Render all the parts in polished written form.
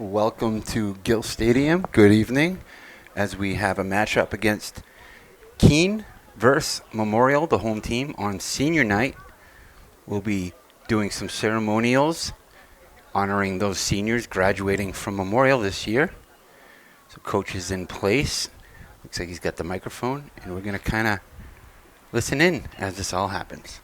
Welcome to Gill Stadium. Good evening. As we have a matchup against Keene versus Memorial, the home team, on senior night. We'll be doing some ceremonials honoring those seniors graduating from Memorial this year. So coach is in place. Looks like he's got the microphone, and we're going to kind of listen in as this all happens.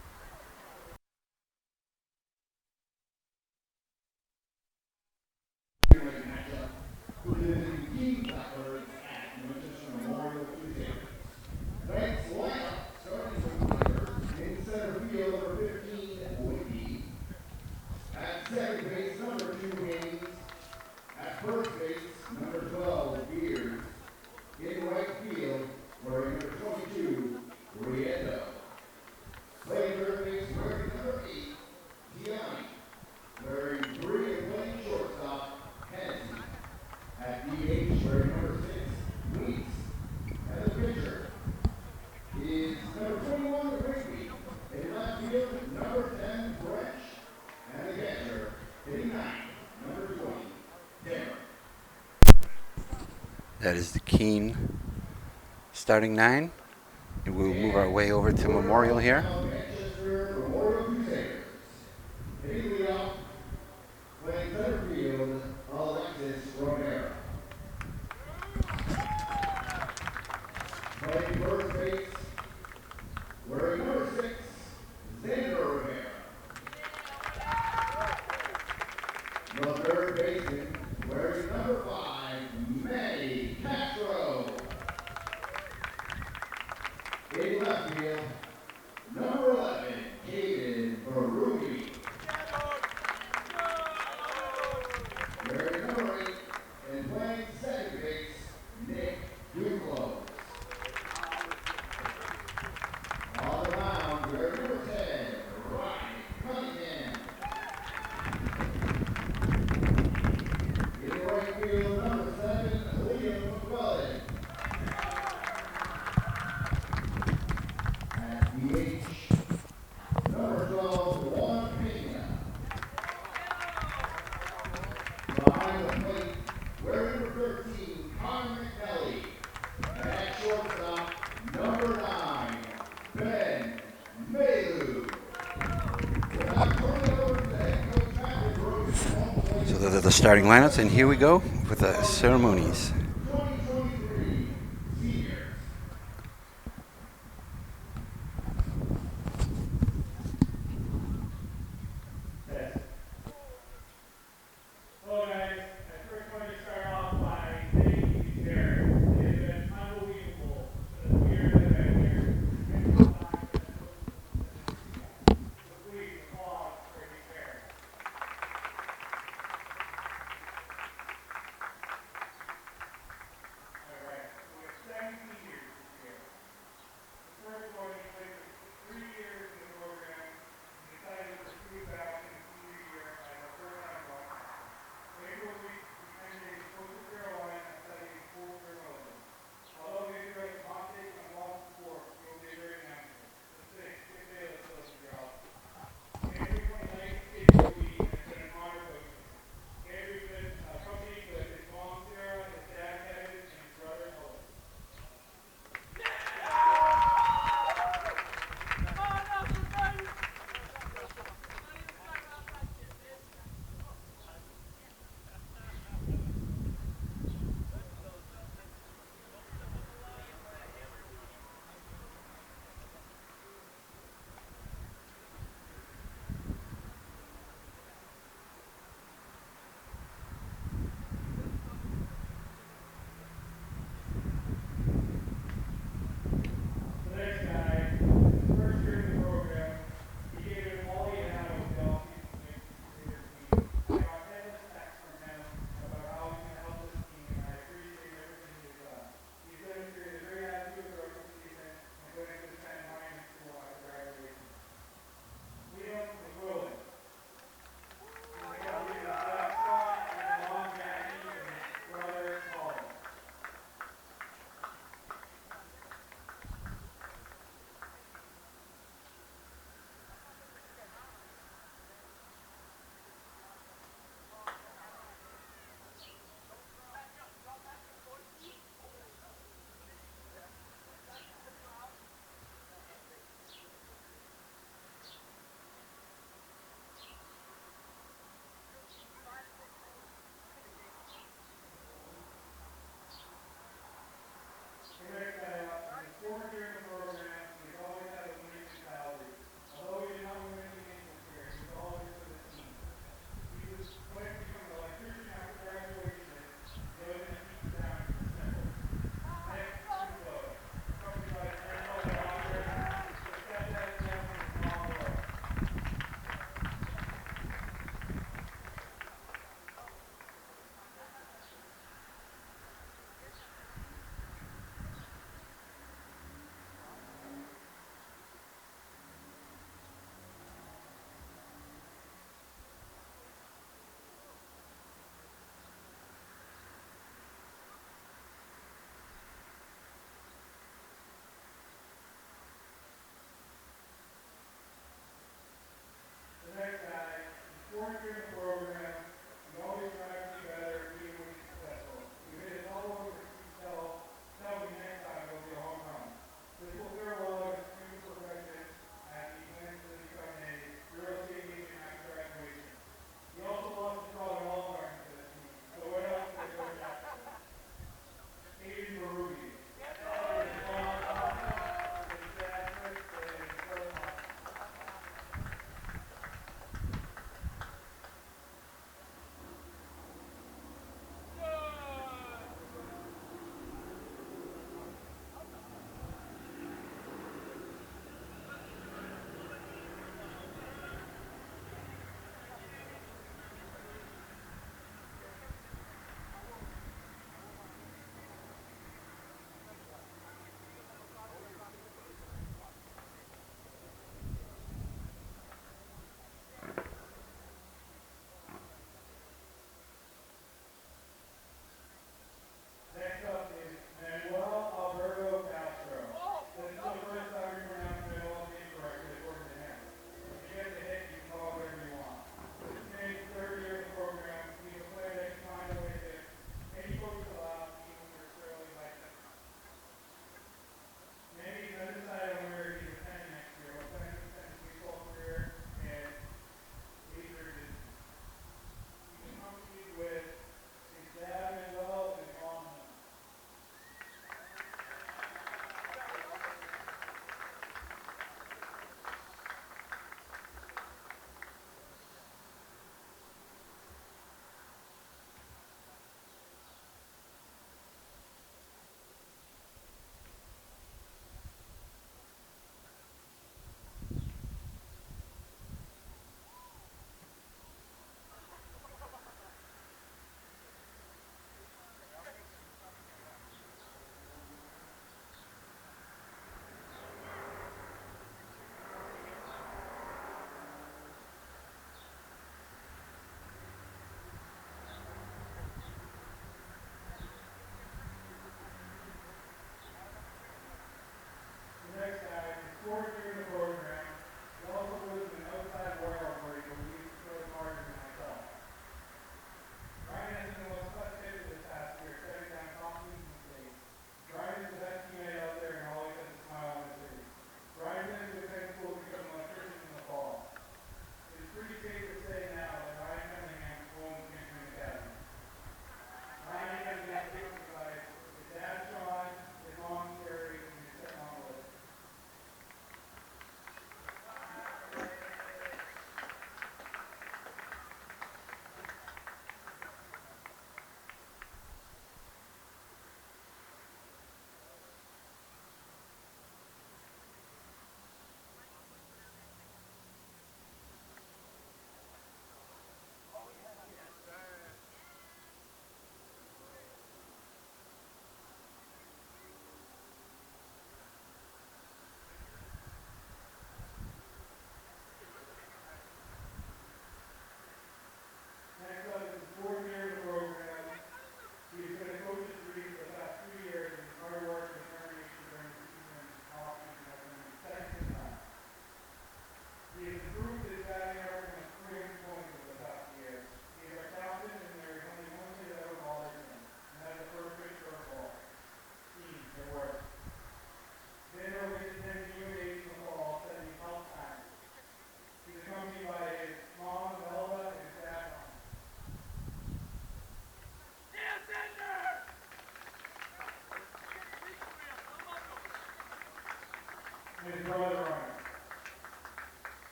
That is the Keene starting nine. And we'll move our way over to Memorial here. So those are the starting lineups, and here we go with the ceremonies.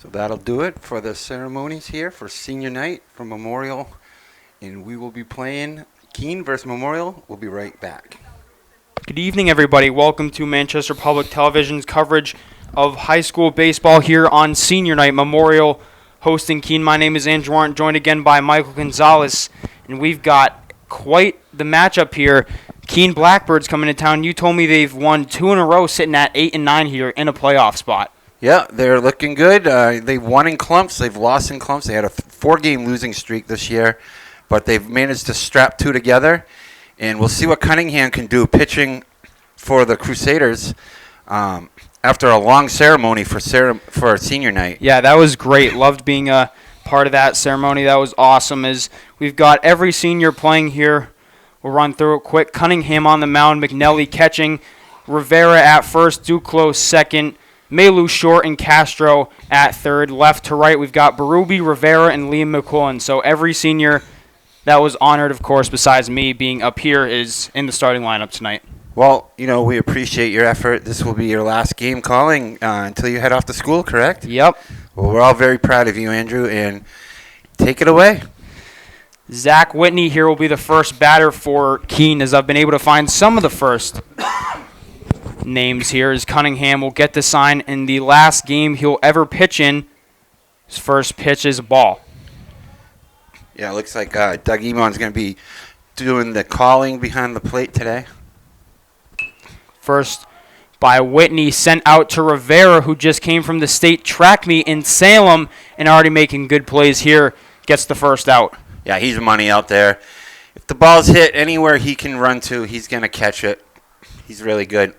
So that'll do it for the ceremonies here for senior night for Memorial. And we will be playing Keene versus Memorial. We'll be right back. Good evening, everybody. Welcome to Manchester Public Television's coverage of high school baseball here on senior night. Memorial hosting Keene. My name is Andrew Arndt, joined again by Michael Gonzalez. And we've got quite the matchup here. Keene Blackbirds coming to town. You told me they've won 2 in a row, sitting at 8 and 9 here in a playoff spot. Yeah, they're looking good. They've won in clumps. They've lost in clumps. They had a 4-game losing streak this year, but they've managed to strap 2 together. And we'll see what Cunningham can do pitching for the Crusaders after a long ceremony for senior night. Yeah, that was great. Loved being a part of that ceremony. That was awesome. As we've got every senior playing here. We'll run through it quick. Cunningham on the mound, McNelly catching, Rivera at first, Duclos second, Melu short, and Castro at third. Left to right, we've got Berube, Rivera, and Liam McQuillan. So every senior that was honored, of course, besides me being up here, is in the starting lineup tonight. Well, we appreciate your effort. This will be your last game calling until you head off to school, correct? Yep. Well, we're all very proud of you, Andrew, and take it away. Zach Whitney here will be the first batter for Keene, as I've been able to find some of the first names here, as Cunningham will get the sign in the last game he'll ever pitch in. His first pitch is a ball. Yeah, it looks like Doug Emon's going to be doing the calling behind the plate today. First by Whitney, sent out to Rivera, who just came from the state track meet in Salem and already making good plays here. Gets the first out. Yeah, he's money out there. If the ball's hit anywhere he can run to, he's going to catch it. He's really good.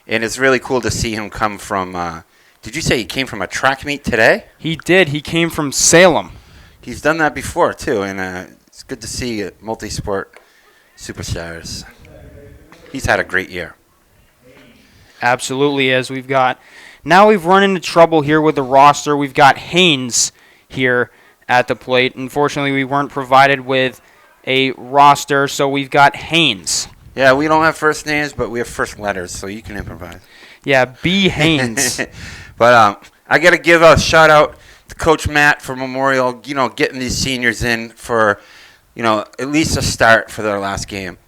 And it's really cool to see him come from, did you say he came from a track meet today? He did. He came from Salem. He's done that before, too, and it's good to see multi-sport superstars. He's had a great year. Absolutely, as we've run into trouble here with the roster. We've got Haynes here at the plate. Unfortunately, we weren't provided with a roster, so we've got Haynes. Yeah, we don't have first names, but we have first letters, so you can improvise. Yeah, B. Haynes. But I got to give a shout-out to Coach Matt for Memorial, getting these seniors in for, at least a start for their last game.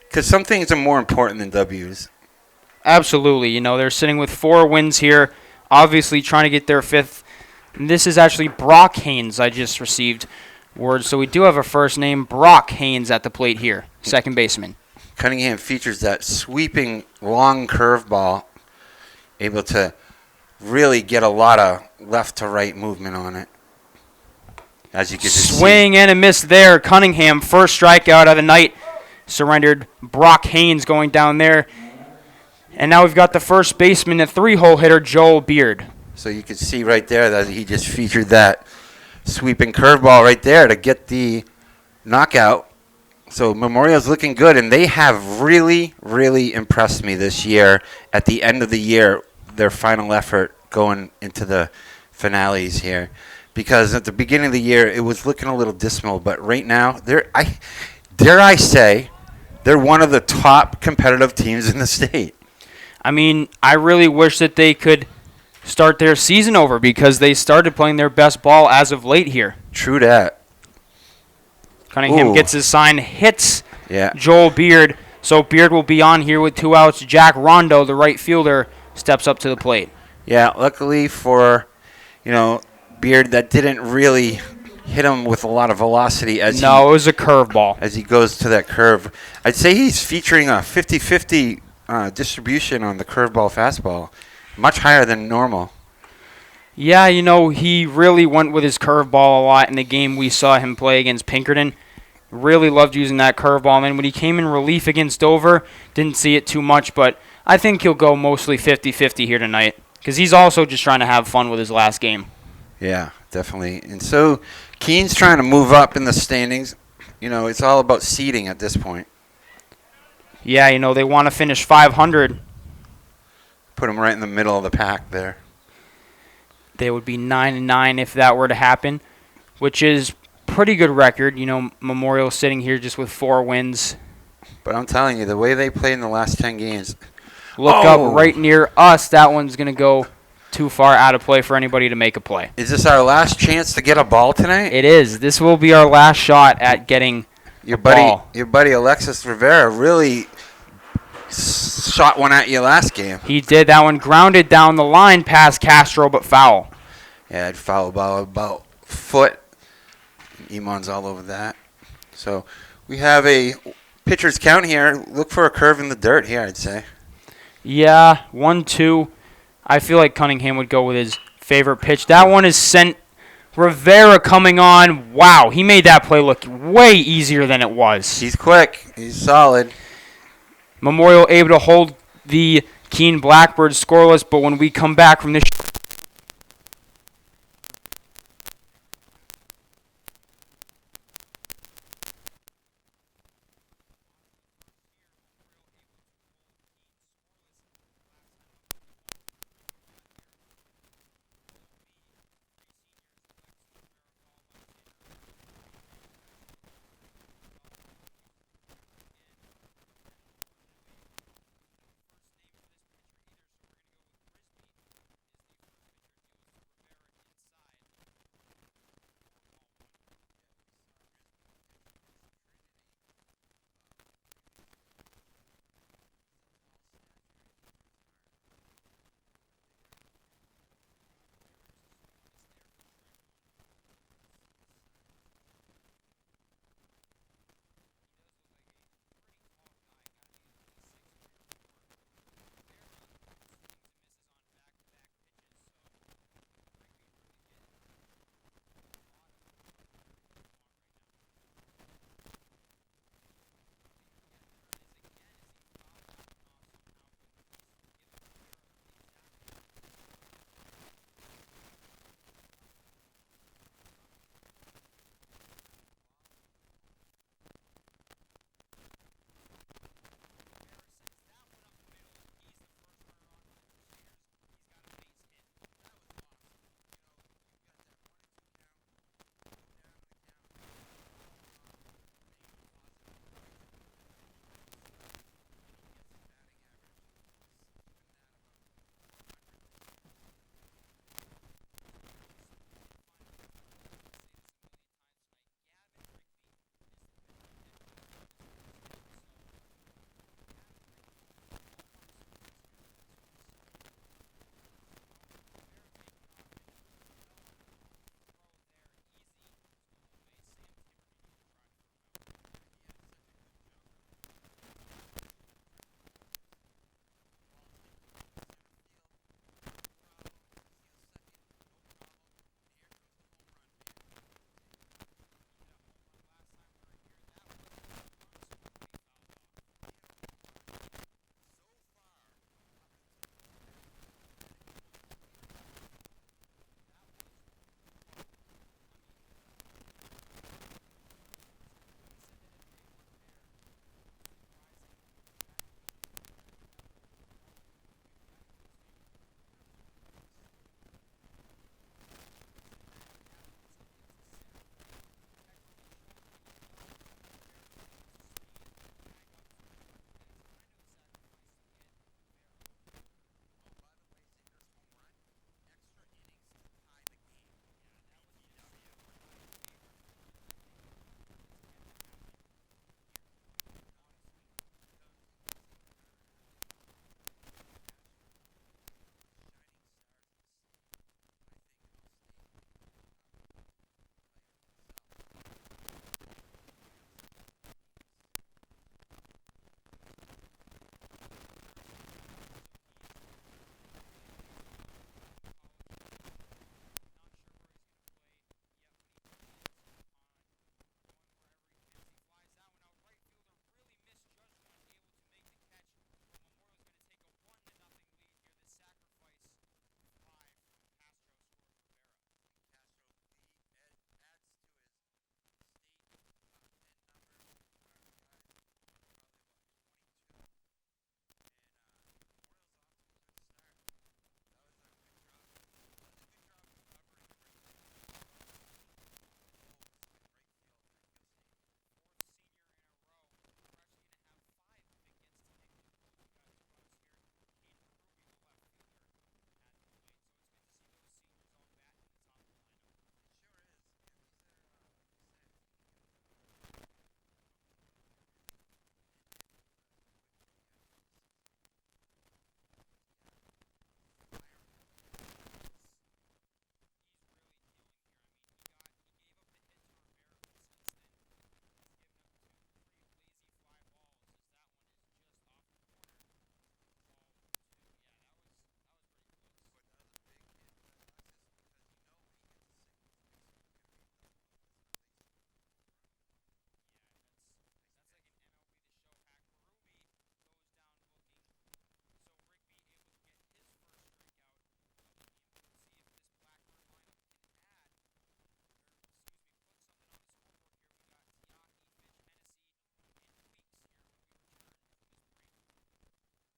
Because some things are more important than W's. Absolutely. They're sitting with 4 wins here, obviously trying to get their 5th. And this is actually Brock Haynes. I just received word. So we do have a first name, Brock Haynes, at the plate here, second baseman. Cunningham features that sweeping long curveball, able to really get a lot of left to right movement on it. As you can just swing and a miss there. Cunningham, first strikeout of the night, surrendered. Brock Haynes going down there. And now we've got the first baseman, the 3-hole hitter, Joel Beard. So you can see right there that he just featured that sweeping curveball right there to get the knockout. So Memorial's looking good, and they have really, really impressed me this year. At the end of the year, their final effort going into the finales here. Because at the beginning of the year, it was looking a little dismal. But right now, dare I say, they're one of the top competitive teams in the state. I mean, I really wish that they could start their season over because they started playing their best ball as of late here. True that. Cunningham gets his sign, hits Yeah. Joel Beard. So Beard will be on here with 2 outs. Jack Rondo, the right fielder, steps up to the plate. Yeah, luckily for, Beard, that didn't really hit him with a lot of velocity it was a curveball. As he goes to that curve. I'd say he's featuring a 50-50 distribution on the curveball fastball, much higher than normal. Yeah, he really went with his curveball a lot in the game we saw him play against Pinkerton. Really loved using that curveball. And then when he came in relief against Dover, didn't see it too much, but I think he'll go mostly 50-50 here tonight because he's also just trying to have fun with his last game. Yeah, definitely. And so Keene's trying to move up in the standings. It's all about seeding at this point. Yeah, they want to finish 500. Put him right in the middle of the pack there. They would be 9-9 if that were to happen, which is pretty good record. Memorial sitting here just with 4 wins. But I'm telling you, the way they played in the last 10 games. Look up right near us. That one's going to go too far out of play for anybody to make a play. Is this our last chance to get a ball tonight? It is. This will be our last shot at getting Your a buddy, ball. your buddy Alexis Rivera really shot one at you last game. He did. That one grounded down the line past Castro, but foul. Yeah, I'd foul ball about foot. Iman's all over that. So we have a pitcher's count here. Look for a curve in the dirt here, I'd say. Yeah, 1-2. I feel like Cunningham would go with his favorite pitch. That one is sent. Rivera coming on. Wow, he made that play look way easier than it was. He's quick. He's solid. Memorial able to hold the Keene Blackbirds scoreless, but when we come back from this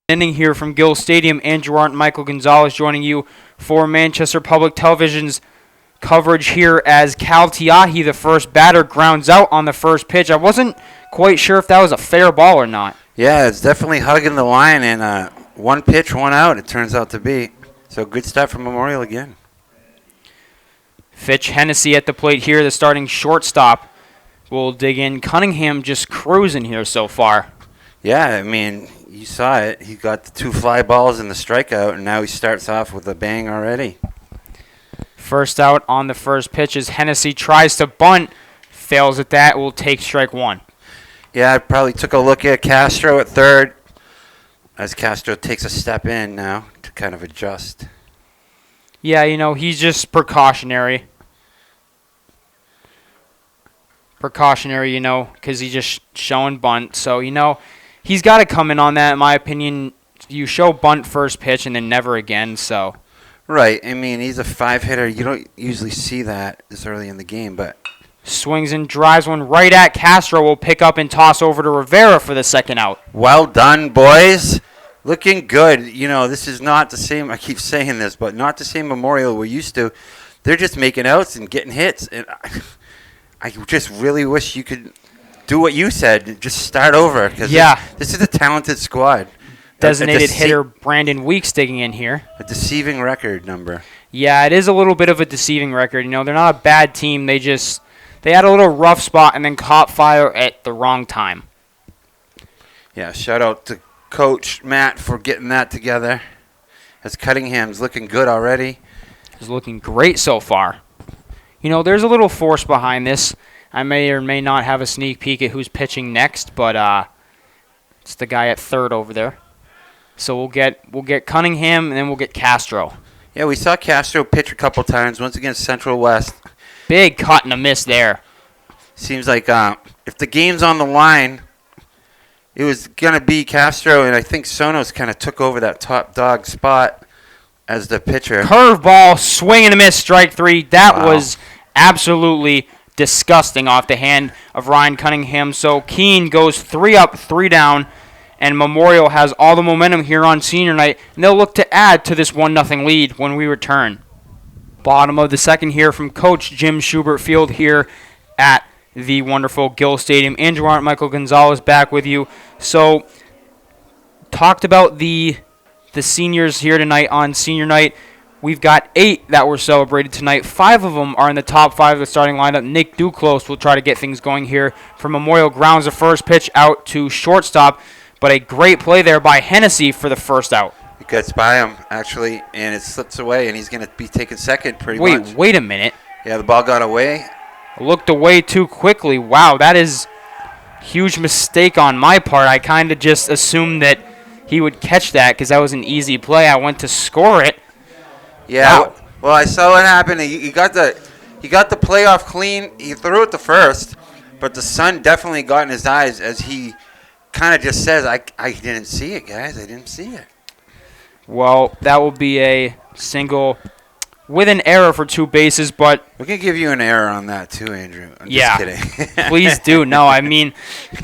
Inning here from Gill Stadium. Andrew Arndt, Michael Gonzalez joining you for Manchester Public Television's coverage here as Cal Tiahi, the first batter, grounds out on the first pitch. I wasn't quite sure if that was a fair ball or not. Yeah, it's definitely hugging the line, and one pitch, one out, it turns out to be. So good start from Memorial again. Fitch Hennessy at the plate here, the starting shortstop. We'll dig in. Cunningham just cruising here so far. Yeah, I mean, you saw it. He got the 2 fly balls and the strikeout, and now he starts off with a bang already. First out on the first pitch as Hennessy tries to bunt. Fails at that. Will take strike one. Yeah, I probably took a look at Castro at third as Castro takes a step in now to kind of adjust. Yeah, he's just precautionary. Because he's just showing bunt. So, he's got to come in on that, in my opinion. You show bunt first pitch and then never again, so. Right. I mean, he's a 5-hitter. You don't usually see that this early in the game, but. Swings and drives one right at Castro. Will pick up and toss over to Rivera for the second out. Well done, boys. Looking good. This is not the same. I keep saying this, but not the same Memorial we're used to. They're just making outs and getting hits. And I just really wish you could do what you said and just start over. Cause this is a talented squad. Designated hitter Brandon Weeks digging in here. A deceiving record number. Yeah, it is a little bit of a deceiving record. They're not a bad team. They had a little rough spot and then caught fire at the wrong time. Yeah, shout out to Coach Matt for getting that together. As Cunningham's looking good already. He's looking great so far. There's a little force behind this. I may or may not have a sneak peek at who's pitching next, but it's the guy at third over there. So we'll get Cunningham, and then we'll get Castro. Yeah, we saw Castro pitch a couple times, once against Central West. Big cut and a miss there. Seems like if the game's on the line, it was going to be Castro, and I think Sonos kind of took over that top dog spot as the pitcher. Curveball, swing and a miss, strike three. That was absolutely disgusting off the hand of Ryan Cunningham. So Keene goes 3 up, 3 down, and Memorial has all the momentum here on senior night, and they'll look to add to this 1-0 lead when we return. Bottom of the second here from Coach Jim Schubert Field here at the wonderful Gill Stadium. Andrew Arndt, Michael Gonzalez back with you. So, talked about the seniors here tonight on senior night. We've got 8 that were celebrated tonight. 5 of them are in the top 5 of the starting lineup. Nick Duclos will try to get things going here for Memorial. Grounds the first pitch out to shortstop, but a great play there by Hennessy for the first out. It gets by him, actually, and it slips away, and he's going to be taking second pretty much. Wait a minute. Yeah, the ball got away. Looked away too quickly. Wow, that is a huge mistake on my part. I kind of just assumed that he would catch that because that was an easy play. I went to score it. Yeah, wow. Well, I saw what happened. He got the play off clean. He threw it to first, but the sun definitely got in his eyes as he kind of just says, I didn't see it, guys. I didn't see it. Well, that will be a single with an error for 2 bases, but we can give you an error on that too, Andrew. I'm just kidding. Please do. No, I mean,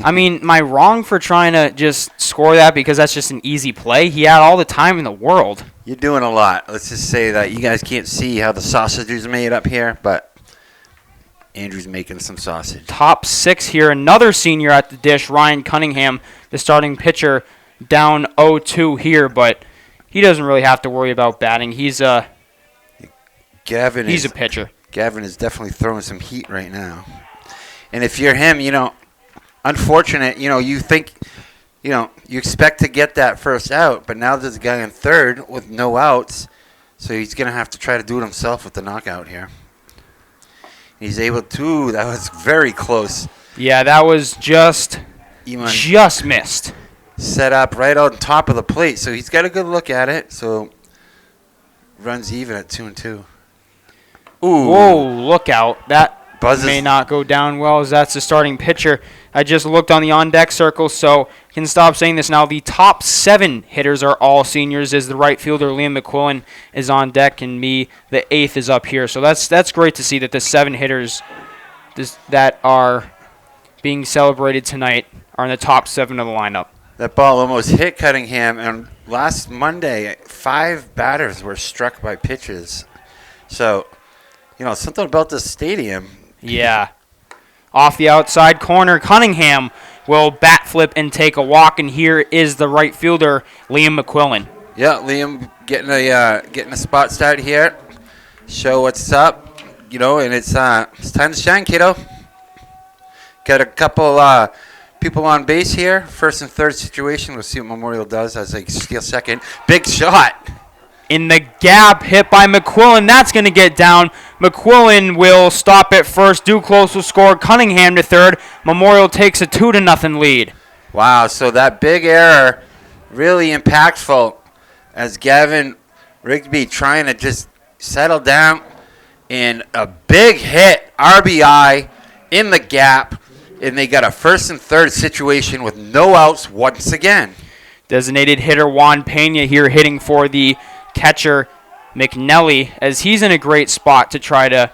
am I wrong for trying to just score that because that's just an easy play? He had all the time in the world. You're doing a lot. Let's just say that you guys can't see how the sausage is made up here, but Andrew's making some sausage. Top 6 here. Another senior at the dish, Ryan Cunningham, the starting pitcher, down 0-2 here, but he doesn't really have to worry about batting. He's a pitcher. Gavin is definitely throwing some heat right now. And if you're him, unfortunate, you think, you expect to get that first out, but now there's a guy in third with no outs, so he's going to have to try to do it himself with the knockout here. He's able to. That was very close. Yeah, that was just missed. Set up right on top of the plate, so he's got a good look at it. So runs even at 2-2. Ooh! Whoa! Look out! That buzzes. May not go down well as that's the starting pitcher. I just looked on the on-deck circle, so I can stop saying this now. The top 7 hitters are all seniors, as the right fielder Liam McQuillan is on deck, and me, the 8th, is up here. So that's great to see that the 7 hitters that are being celebrated tonight are in the top 7 of the lineup. That ball almost hit Cunningham, and last Monday, 5 batters were struck by pitches. So, something about this stadium. Yeah. Off the outside corner, Cunningham will bat flip and take a walk, and here is the right fielder, Liam McQuillan. Yeah, Liam getting a spot start here. Show what's up, and it's time to shine, kiddo. Got a couple people on base here. First and third situation. We'll see what Memorial does as they steal second. Big shot. In the gap, hit by McQuillan. That's going to get down. McQuillan will stop at first. Duclos will score. Cunningham to third. Memorial takes a 2-0 lead. Wow, so that big error really impactful as Gavin Rigby trying to just settle down. And a big hit, RBI in the gap. And they got a first and third situation with no outs once again. Designated hitter Juan Pena here hitting for the catcher McNelly, as he's in a great spot to try to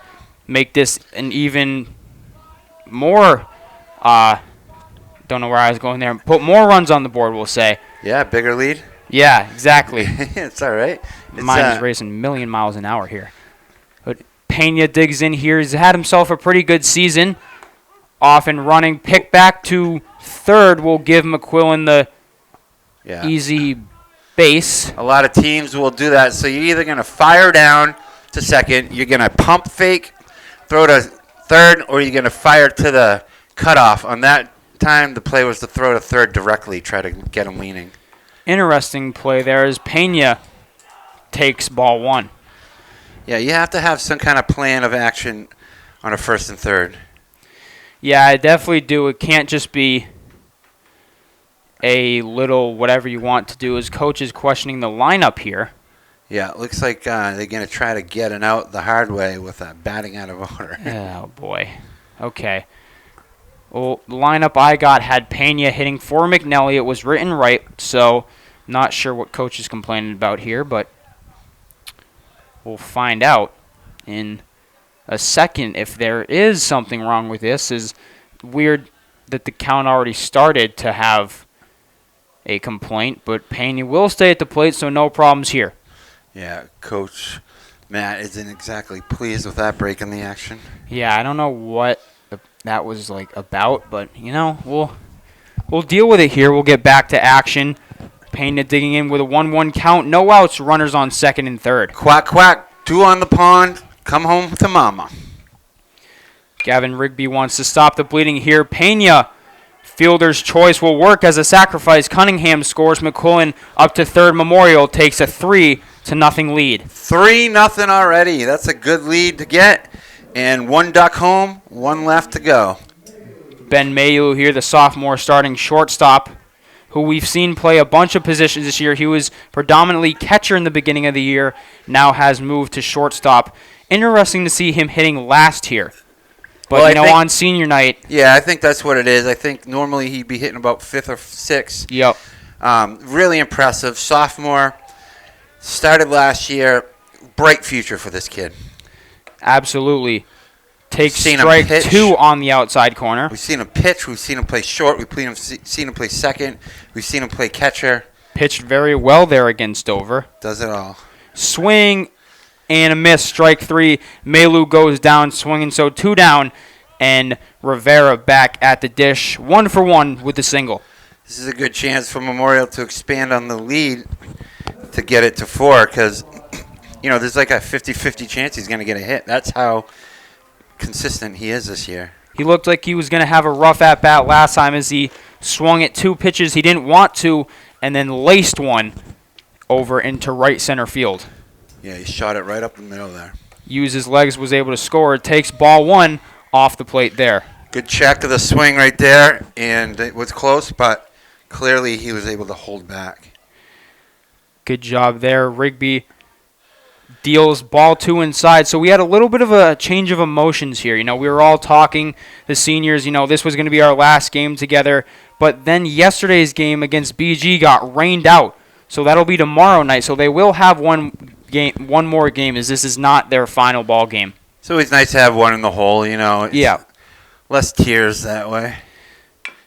make this an even more, don't know where I was going there, put more runs on the board, we'll say. Yeah, bigger lead. Yeah, exactly. It's all right. Mine is racing a million miles an hour here. But Pena digs in here. He's had himself a pretty good season. Off and running. Pick back to third will give McQuillan the easy base. A lot of teams will do that. So you're either going to fire down to second, you're going to pump fake, throw to third, or you're going to fire to the cutoff. On that time, the play was to throw to third directly, try to get him leaning. Interesting play there as Pena takes ball one. Yeah, you have to have some kind of plan of action on a first and third. Yeah, I definitely do. It can't just be a little whatever you want to do. As coach is questioning the lineup here. Yeah, it looks like they're going to try to get an out the hard way with that batting out of order. Oh, boy. Okay. Well, the lineup I got had Pena hitting for McNelly. It was written right, so not sure what coach is complaining about here, but we'll find out in a second if there is something wrong with this. Is weird that the count already started to have a complaint, but Pena will stay at the plate, so no problems here. Yeah, Coach Matt isn't exactly pleased with that break in the action. Yeah, I don't know what that was like about, but we'll deal with it here. We'll get back to action. Pena digging in with a 1-1 count. No outs, runners on second and third. Quack, quack, 2 on the pond. Come home to mama. Gavin Rigby wants to stop the bleeding here. Pena, fielder's choice will work as a sacrifice. Cunningham scores. McQuillan up to third. Memorial takes a 3-0 lead. 3-0 already. That's a good lead to get. And 1 duck home, 1 left to go. Ben Mayu here, the sophomore starting shortstop, who we've seen play a bunch of positions this year. He was predominantly catcher in the beginning of the year, now has moved to shortstop. Interesting to see him hitting last here. But, on senior night. Yeah, I think that's what it is. I think normally he'd be hitting about 5th or 6th. Yep. Really impressive. Sophomore, started last year. Bright future for this kid. Absolutely. Takes strike 2 on the outside corner. We've seen him pitch. We've seen him play short. We've seen him play second. We've seen him play catcher. Pitched very well there against Dover. Does it all. Swing and a miss. Strike 3. Melu goes down swinging, so 2 down. And Rivera back at the dish. 1 for 1 with the single. This is a good chance for Memorial to expand on the lead to get it to 4 because, there's like a 50-50 chance he's going to get a hit. That's how consistent he is this year. He looked like he was going to have a rough at-bat last time as he swung at 2 pitches he didn't want to and then laced one over into right center field. Yeah, he shot it right up the middle there. Used his legs, was able to score. Takes ball 1 off the plate there. Good check of the swing right there, and it was close, but clearly he was able to hold back. Good job there. Rigby deals ball 2 inside. So we had a little bit of a change of emotions here. We were all talking, the seniors, this was going to be our last game together. But then yesterday's game against BG got rained out. So that'll be tomorrow night. So they will have one more game, as this is not their final ball game. So it's nice to have one in the hole, Yeah. Less tears that way.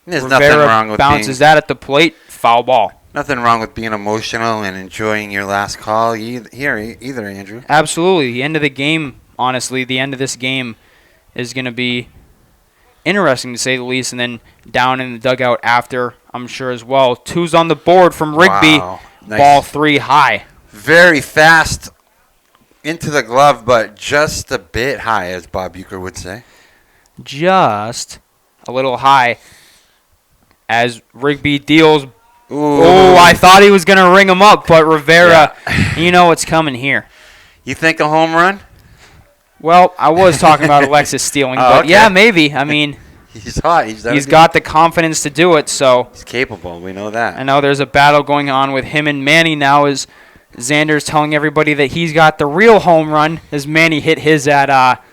There's Rivera nothing wrong with bounces that at the plate. Foul ball. Nothing wrong with being emotional and enjoying your last call either, Andrew. Absolutely. The end of the game, honestly, the end of this game is going to be interesting to say the least. And then down in the dugout after, I'm sure as well. 2's on the board from Rigby. Wow. Nice. Ball 3 high. Very fast into the glove, but just a bit high, as Bob Uecker would say. Just a little high as Rigby deals. Ooh. Oh, I thought he was going to ring him up, but Rivera, you know what's coming here. You think a home run? Well, I was talking about Alexis stealing, but okay. yeah, maybe. I mean, he's hot. He's got the confidence to do it, so. He's capable. We know that. I know there's a battle going on with him and Manny now as Xander's telling everybody that he's got the real home run as Manny hit his at,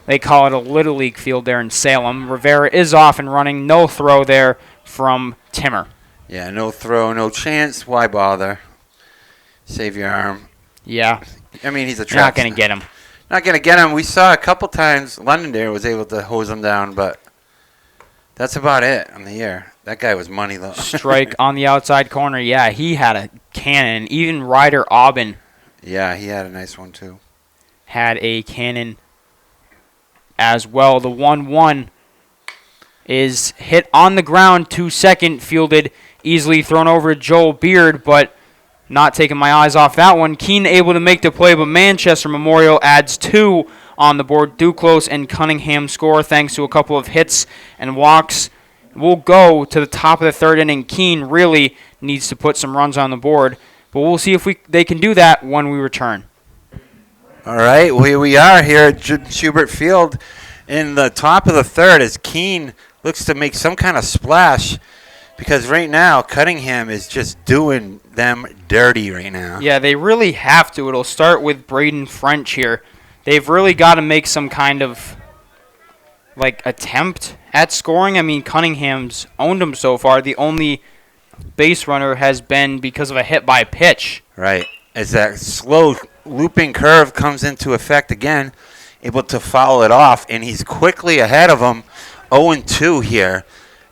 they call it a Little League field there in Salem. Rivera is off and running. No throw there from Timmer. Yeah, no throw, no chance. Why bother? Save your arm. Yeah. I mean, he's a trap. You're not going to get him. Not going to get him. We saw a couple times Londonderry was able to hose him down, but that's about it on the year. That guy was money, though. Strike on the outside corner. Yeah, he had a cannon. Even Ryder Aubin. Yeah, he had a nice one, too. Had a cannon as well. The 1-1 is hit on the ground to second, fielded, easily thrown over to Joel Beard, but not taking my eyes off that one. Keene able to make the play, but Manchester Memorial adds 2 on the board. Duclos and Cunningham score thanks to a couple of hits and walks. We'll go to the top of the third inning. Keene really needs to put some runs on the board, but we'll see if they can do that when we return. All right, well, here we are here at Schubert Field in the top of the third as Keene looks to make some kind of splash because right now Cunningham is just doing them dirty right now. Yeah, they really have to. It'll start with Braden French here. They've really got to make some kind of attempt at scoring. I mean, Cunningham's owned them so far. The only base runner has been because of a hit by pitch. Right. As that slow looping curve comes into effect again, able to foul it off, and he's quickly ahead of him, 0-2 here,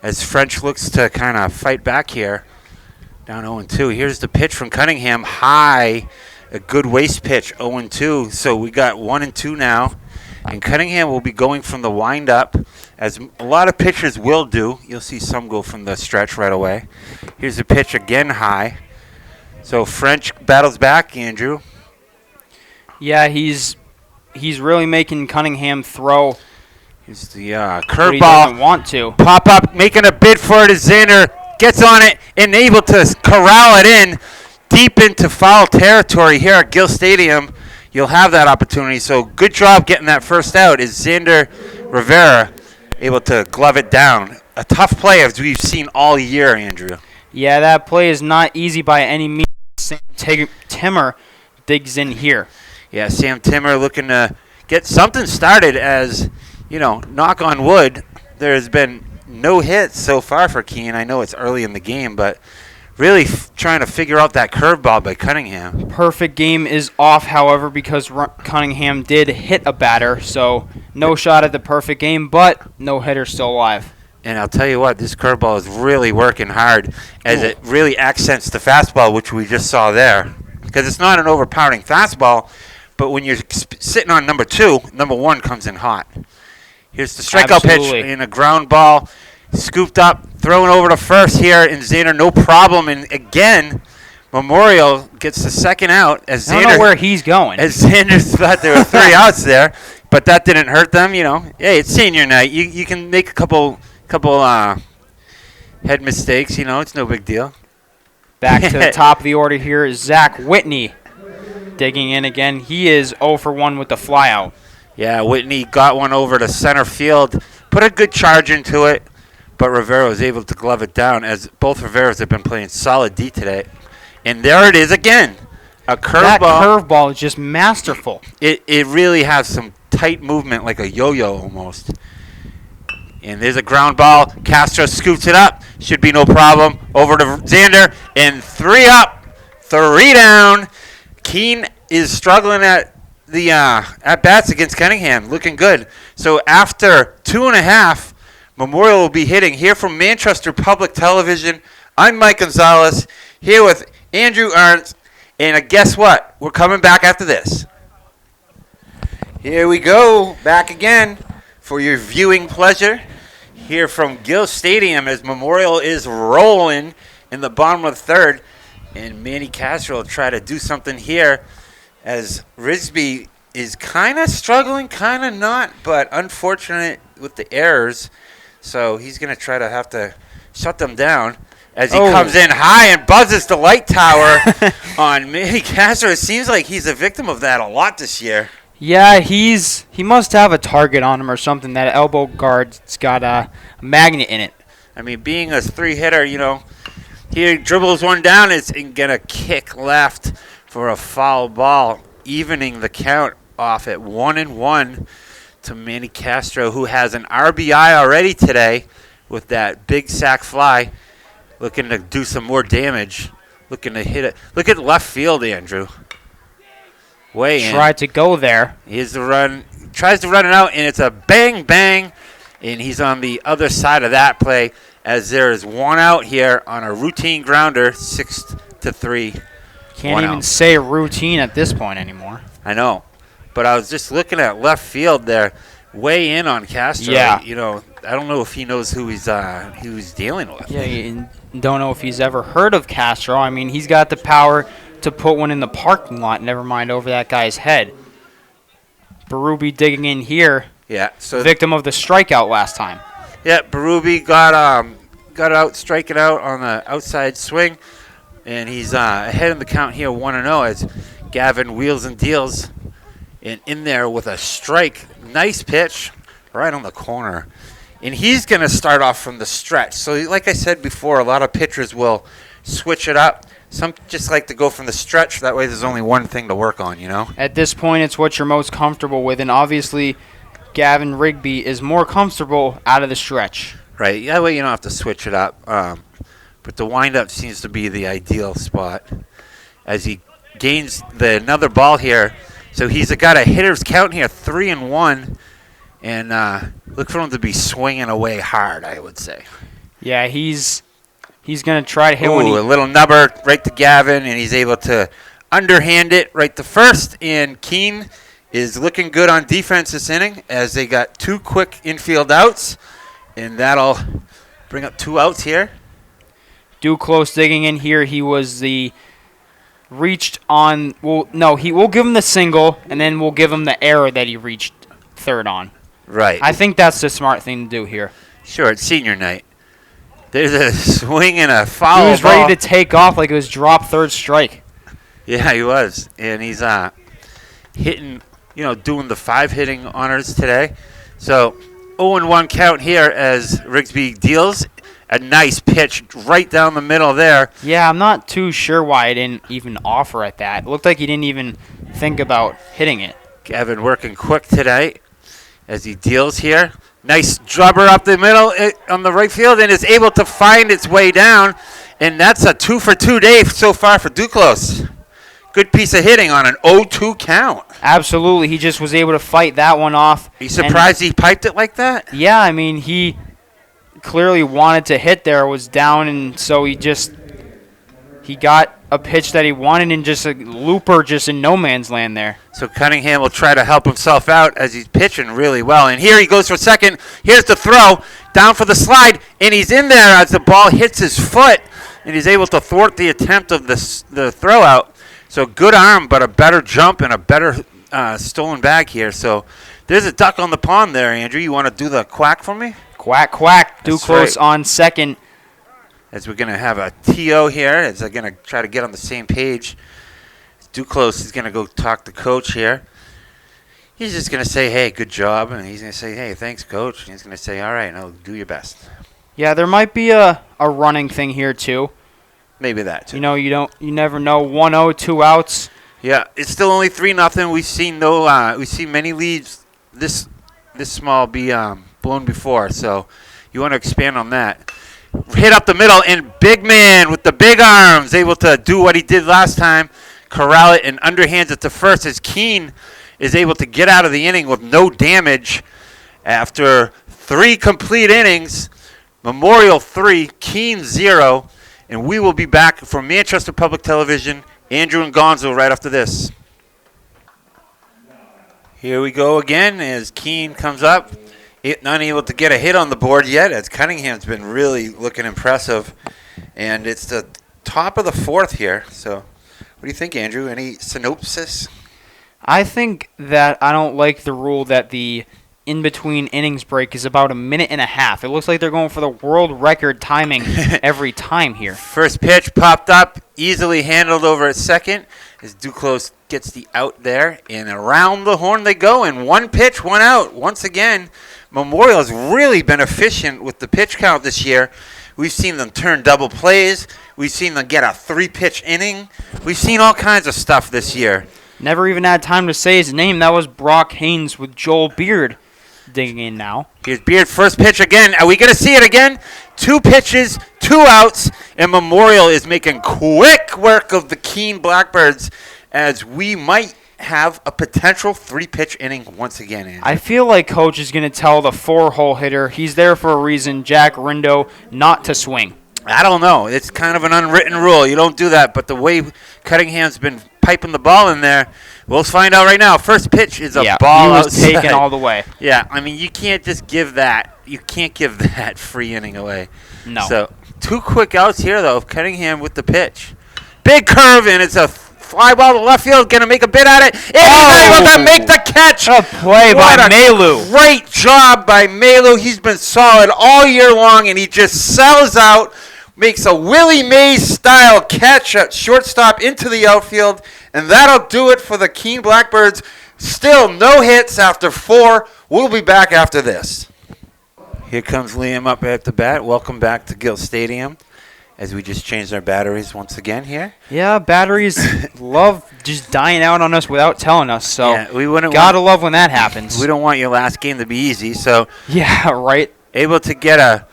as French looks to kind of fight back here. Down 0-2. Here's the pitch from Cunningham, high, a good waist pitch, 0-2. So we got 1-2 now, and Cunningham will be going from the windup, as a lot of pitchers will do. You'll see some go from the stretch right away. Here's the pitch again, high. So French battles back, Andrew. Yeah, he's really making Cunningham throw. Here's the curveball. He doesn't want to. Pop up, making a bid for it as Xander gets on it and able to corral it in deep into foul territory here at Gill Stadium. You'll have that opportunity. So good job getting that first out is Xander Rivera able to glove it down. A tough play as we've seen all year, Andrew. Yeah, that play is not easy by any means. Sam Timmer digs in here. Yeah, Sam Timmer looking to get something started as, knock on wood, there's been no hits so far for Keene. I know it's early in the game, but really trying to figure out that curveball by Cunningham. Perfect game is off, however, because Cunningham did hit a batter, so no shot at the perfect game, but no hitter still alive. And I'll tell you what, this curveball is really working hard as it really accents the fastball, which we just saw there. Because it's not an overpowering fastball, but when you're sitting on number 2, number 1 comes in hot. Here's the strikeout pitch in a ground ball, scooped up, thrown over to first here, and Xander no problem. And again, Memorial gets the second out as Xander. I don't know where he's going. As Xander thought there were 3 outs there, but that didn't hurt them. Hey, it's senior night. You can make a couple head mistakes. It's no big deal. Back to the top of the order here is Zach Whitney digging in again. He is 0 for 1 with the flyout. Yeah, Whitney got one over to center field, put a good charge into it, but Rivera was able to glove it down as both Riveras have been playing solid D today. And there it is again. A curveball. That curveball is just masterful. It really has some tight movement like a yo-yo almost. And there's a ground ball. Castro scoops it up. Should be no problem. Over to Xander. And 3 up. 3 down. Keene is struggling at the at-bats against Cunningham. Looking good. So after 2.5, Memorial will be hitting here from Manchester Public Television. I'm Mike Gonzalez. here with Andrew Ernst. And guess what? We're coming back after this. Here we go, back again for your viewing pleasure. Here from Gill Stadium as Memorial is rolling in the bottom of the third. And Manny Castro will try to do something here as Risby is kind of struggling, kind of not, but unfortunate with the errors. So he's going to try to have to shut them down as he comes in high and buzzes the light tower on Manny Castro. It seems like he's a victim of that a lot this year. Yeah, he must have a target on him or something. That elbow guard's got a magnet in it. I mean, being a three-hitter, you know, he dribbles one down and going to kick left for a foul ball, evening the count off at 1-1 to Manny Castro, who has an RBI already today with that big sac fly, looking to do some more damage, looking to hit it. Look at left field, Andrew. Way in. Tried to go there. Here's the run. Tries to run it out, and it's a bang, bang, and he's on the other side of that play as there is one out here on a routine grounder, 6-3. Can't even say routine at this point anymore. I know, but I was just looking at left field there, way in on Castro. Yeah. You know, I don't know if he knows who he's dealing with. Yeah, you don't know if he's ever heard of Castro. I mean, he's got the power to put one in the parking lot, never mind over that guy's head. Berube digging in here. Yeah. So victim of the strikeout last time. Yeah, Berube got out, striking out on the outside swing, and he's ahead in the count here, 1-0 as Gavin wheels and deals, and in there with a strike. Nice pitch right on the corner. And he's going to start off from the stretch. So like I said before, a lot of pitchers will switch it up. Some just like to go from the stretch. That way there's only one thing to work on, you know? At this point, it's what you're most comfortable with, and obviously Gavin Rigby is more comfortable out of the stretch. Right. That way you don't have to switch it up. But the windup seems to be the ideal spot as he gains another ball here. So he's got a hitter's count here, 3-1. And look for him to be swinging away hard, I would say. Yeah, he's going to try to hit one. A little nubber right to Gavin, and he's able to underhand it right to first. And Keene is looking good on defense this inning as they got two quick infield outs, and that'll bring up 2 outs here. Duclos digging in here. He was the reached on. Well, no, we'll give him the single, and then we'll give him the error that he reached third on. Right. I think that's the smart thing to do here. Sure, it's senior night. There's a swing and a foul. He was ball. ready to take off like it was drop third strike. Yeah, he was. And he's hitting, doing the 5 hitting honors today. So 0-1 count here as Rigsby deals a nice pitch right down the middle there. Yeah, I'm not too sure why I didn't even offer at that. It looked like he didn't even think about hitting it. Gavin working quick today as he deals here. Nice drubber up the middle on the right field and is able to find its way down. And that's a 2-for-2 day so far for Duclos. Good piece of hitting on an 0-2 count. Absolutely. He just was able to fight that one off. Are you surprised he piped it like that? Yeah, I mean, he clearly wanted to hit there, was down, and so he got a pitch that he wanted and just a looper just in no man's land there. So Cunningham will try to help himself out as he's pitching really well. And here he goes for second. Here's the throw. Down for the slide. And he's in there as the ball hits his foot. And he's able to thwart the attempt of the throw out. So good arm, but a better jump and a better stolen bag here. So there's a duck on the pond there, Andrew. You want to do the quack for me? Quack, quack. Duclos on second. As we're going to have a TO here, as they're going to try to get on the same page. Duclos is going to go talk to Coach here. He's just going to say, hey, good job. And he's going to say, hey, thanks, Coach. And he's going to say, all right, now do your best. Yeah, there might be a running thing here, too. Maybe that, too. You never know. 1-0, 2 outs. Yeah, it's still only 3-0. We've seen many leads this small be blown before. So you want to expand on that. Hit up the middle, and big man with the big arms able to do what he did last time, corral it and underhands it to first as Keene is able to get out of the inning with no damage after 3 complete innings. Memorial 3, Keene 0, And we will be back from Manchester Public Television, Andrew and Gonzo, right after this. Here we go again as Keene comes up. Not able to get a hit on the board yet, as Cunningham's been really looking impressive. And it's the top of the fourth here. So what do you think, Andrew? Any synopsis? I think that I don't like the rule that the in-between innings break is about a minute and a half. It looks like they're going for the world record timing every time here. First pitch popped up, easily handled over at second as Duclos gets the out there. And around the horn they go, and one pitch, one out. Once again, Memorial has really been efficient with the pitch count this year. We've seen them turn double plays. We've seen them get a 3-pitch inning. We've seen all kinds of stuff this year. Never even had time to say his name. That was Brock Haynes with Joel Beard digging in now. Here's Beard, first pitch again. Are we going to see it again? 2 pitches, 2 outs, and Memorial is making quick work of the Keene Blackbirds as we might have a potential 3-pitch inning once again, Andrew. I feel like Coach is going to tell the 4-hole hitter, he's there for a reason, Jack Rindo, not to swing. I don't know. It's kind of an unwritten rule. You don't do that, but the way Cunningham's been piping the ball in there, we'll find out right now. First pitch is a ball he was outside. taken all the way. Yeah, I mean, you can't just give that. You can't give that free inning away. No. So 2 quick outs here, though, of Cunningham with the pitch. Big curve, and it's a fly ball to left field. Going to make a bit at it. And he's able to make the catch. A play by Malu. Great job by Malu. He's been solid all year long, and he just sells out. Makes a Willie Mays-style catch at shortstop into the outfield, and that'll do it for the Keene Blackbirds. Still no hits after 4. We'll be back after this. Here comes Liam up at the bat. Welcome back to Gill Stadium as we just changed our batteries once again here. Yeah, batteries love just dying out on us without telling us, so yeah, we wouldn't gotta love when that happens. We don't want your last game to be easy, so yeah, right. Able to get a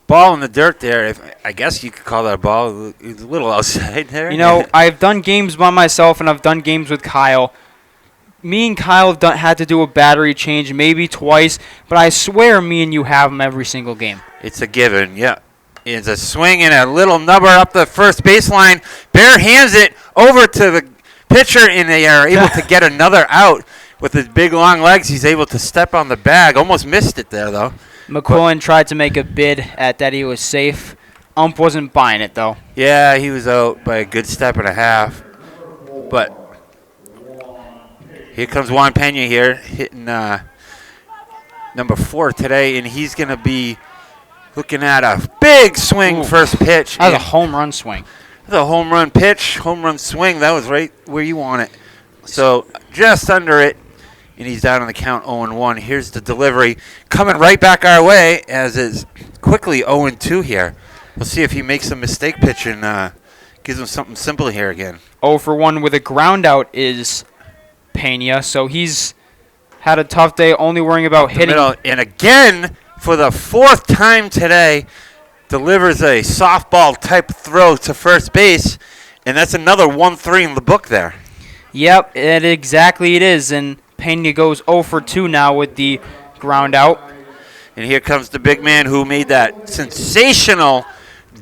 ball in the dirt there. I guess you could call that a ball. It's a little outside there. You know, I've done games by myself, and I've done games with Kyle. Me and Kyle have had to do a battery change maybe twice, but I swear me and you have them every single game. It's a given, yeah. It's a swing and a little number up the first baseline. Bear hands it over to the pitcher, and they are able to get another out. With his big, long legs, he's able to step on the bag. Almost missed it there, though. McQuillan tried to make a bid at that he was safe. Ump wasn't buying it, though. Yeah, he was out by a good step and a half. But here comes Juan Pena here, hitting number 4 today, and he's going to be looking at a big swing. Ooh. First pitch. That was a home run swing. That was a home run pitch, home run swing. That was right where you want it. So just under it. And he's down on the count 0-1. Here's the delivery coming right back our way as is quickly 0-2 here. We'll see if he makes a mistake pitch and gives him something simple here again. 0-1 with a ground out is Pena. So he's had a tough day, only worrying about hitting. Middle. And again, for the 4th time today, delivers a softball type throw to first base. And that's another 1-3 in the book there. Yep, exactly it is. And Pena goes 0-2 now with the ground out. And here comes the big man who made that sensational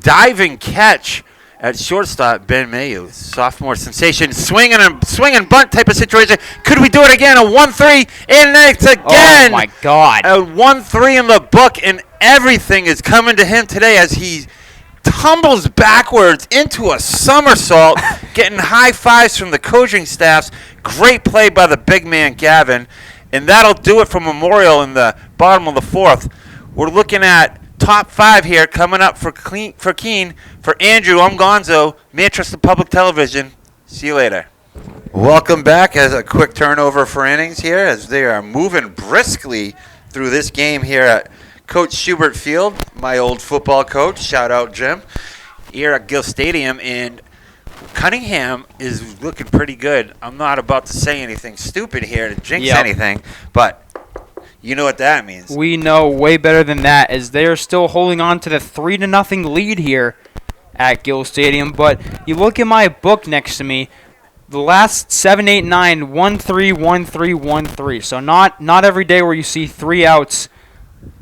diving catch at shortstop, Ben Mayu. Sophomore sensation. Swing and bunt type of situation. Could we do it again? A 1-3. And it's again. Oh, my God. A 1-3 in the book. And everything is coming to him today as he tumbles backwards into a somersault, getting high fives from the coaching staffs. Great play by the big man, Gavin. And that'll do it for Memorial in the bottom of the 4th. We're looking at top 5 here coming up for Keene. For Andrew, I'm Gonzo, Manchester Public Television. See you later. Welcome back as a quick turnover for innings here as they are moving briskly through this game here at Coach Schubert Field, my old football coach. Shout out, Jim. Here at Gill Stadium, and Cunningham is looking pretty good. I'm not about to say anything stupid here to jinx anything, but you know what that means. We know way better than that, as they are still holding on to the 3-0 lead here at Gill Stadium. But you look at my book next to me, the last 7, 8, 9, 1-3, 1-3, 1-3. So not every day where you see 3 outs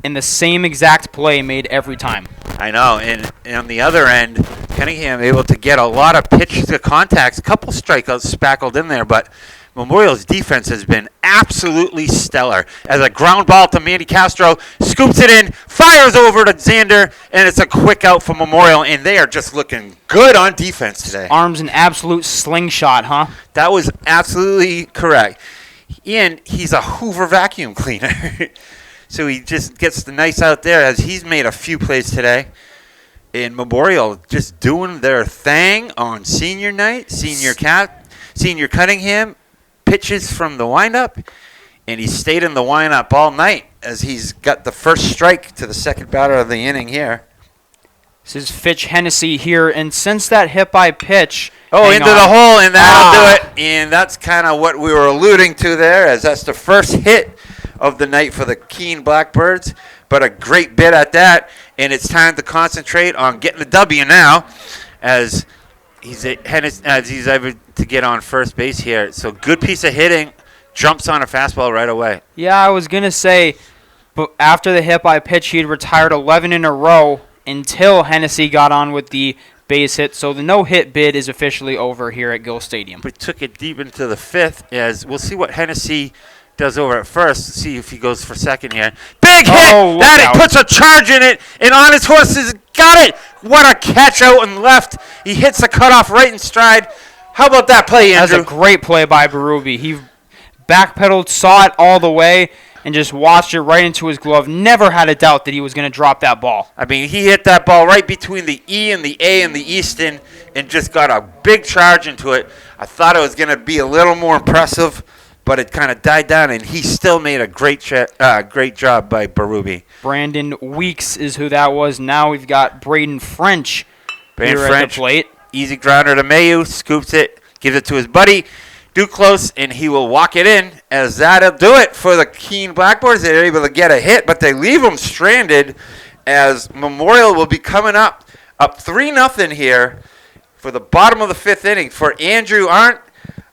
in the same exact play made every time. I know, and on the other end, Cunningham able to get a lot of pitch to contacts, a couple strikeouts spackled in there, but Memorial's defense has been absolutely stellar. As a ground ball to Manny Castro, scoops it in, fires over to Xander, and it's a quick out for Memorial, and they are just looking good on defense today. Arms an absolute slingshot, huh? That was absolutely correct. And he's a Hoover vacuum cleaner. So he just gets the nice out there as he's made a few plays today. And Memorial just doing their thing on senior night. Senior Cunningham pitches from the windup. And he stayed in the windup all night as he's got the first strike to the second batter of the inning here. This is Fitch Hennessy here. And since that hit by pitch. Oh, into the hole, and that'll do it. And that's kind of what we were alluding to there, as that's the first hit of the night for the Keene Blackbirds, but a great bit at that, and it's time to concentrate on getting the W now, as he's able to get on first base here. So good piece of hitting, jumps on a fastball right away. Yeah, I was gonna say, but after the hit by pitch, he had retired 11 in a row until Hennessy got on with the base hit. So the no-hit bid is officially over here at Gill Stadium. We took it deep into the fifth, as we'll see what Hennessy does over at first. See if he goes for second here. Big hit! That it puts a charge in it, and on his horses, got it! What a catch out and left. He hits the cutoff right in stride. How about that play, Andrew? That's a great play by Berube. He backpedaled, saw it all the way, and just watched it right into his glove. Never had a doubt that he was going to drop that ball. I mean, he hit that ball right between the E and the A and the Easton and just got a big charge into it. I thought it was going to be a little more impressive, but it kind of died down, and he still made a great job by Berube. Brandon Weeks is who that was. Now we've got Braden French here at the plate. Easy grounder to Mayu, scoops it, gives it to his buddy Duclos, and he will walk it in, as that'll do it for the Keene Blackbirds. They're able to get a hit, but they leave them stranded, as Memorial will be coming up 3-0 here for the bottom of the fifth inning. For Andrew Arndt,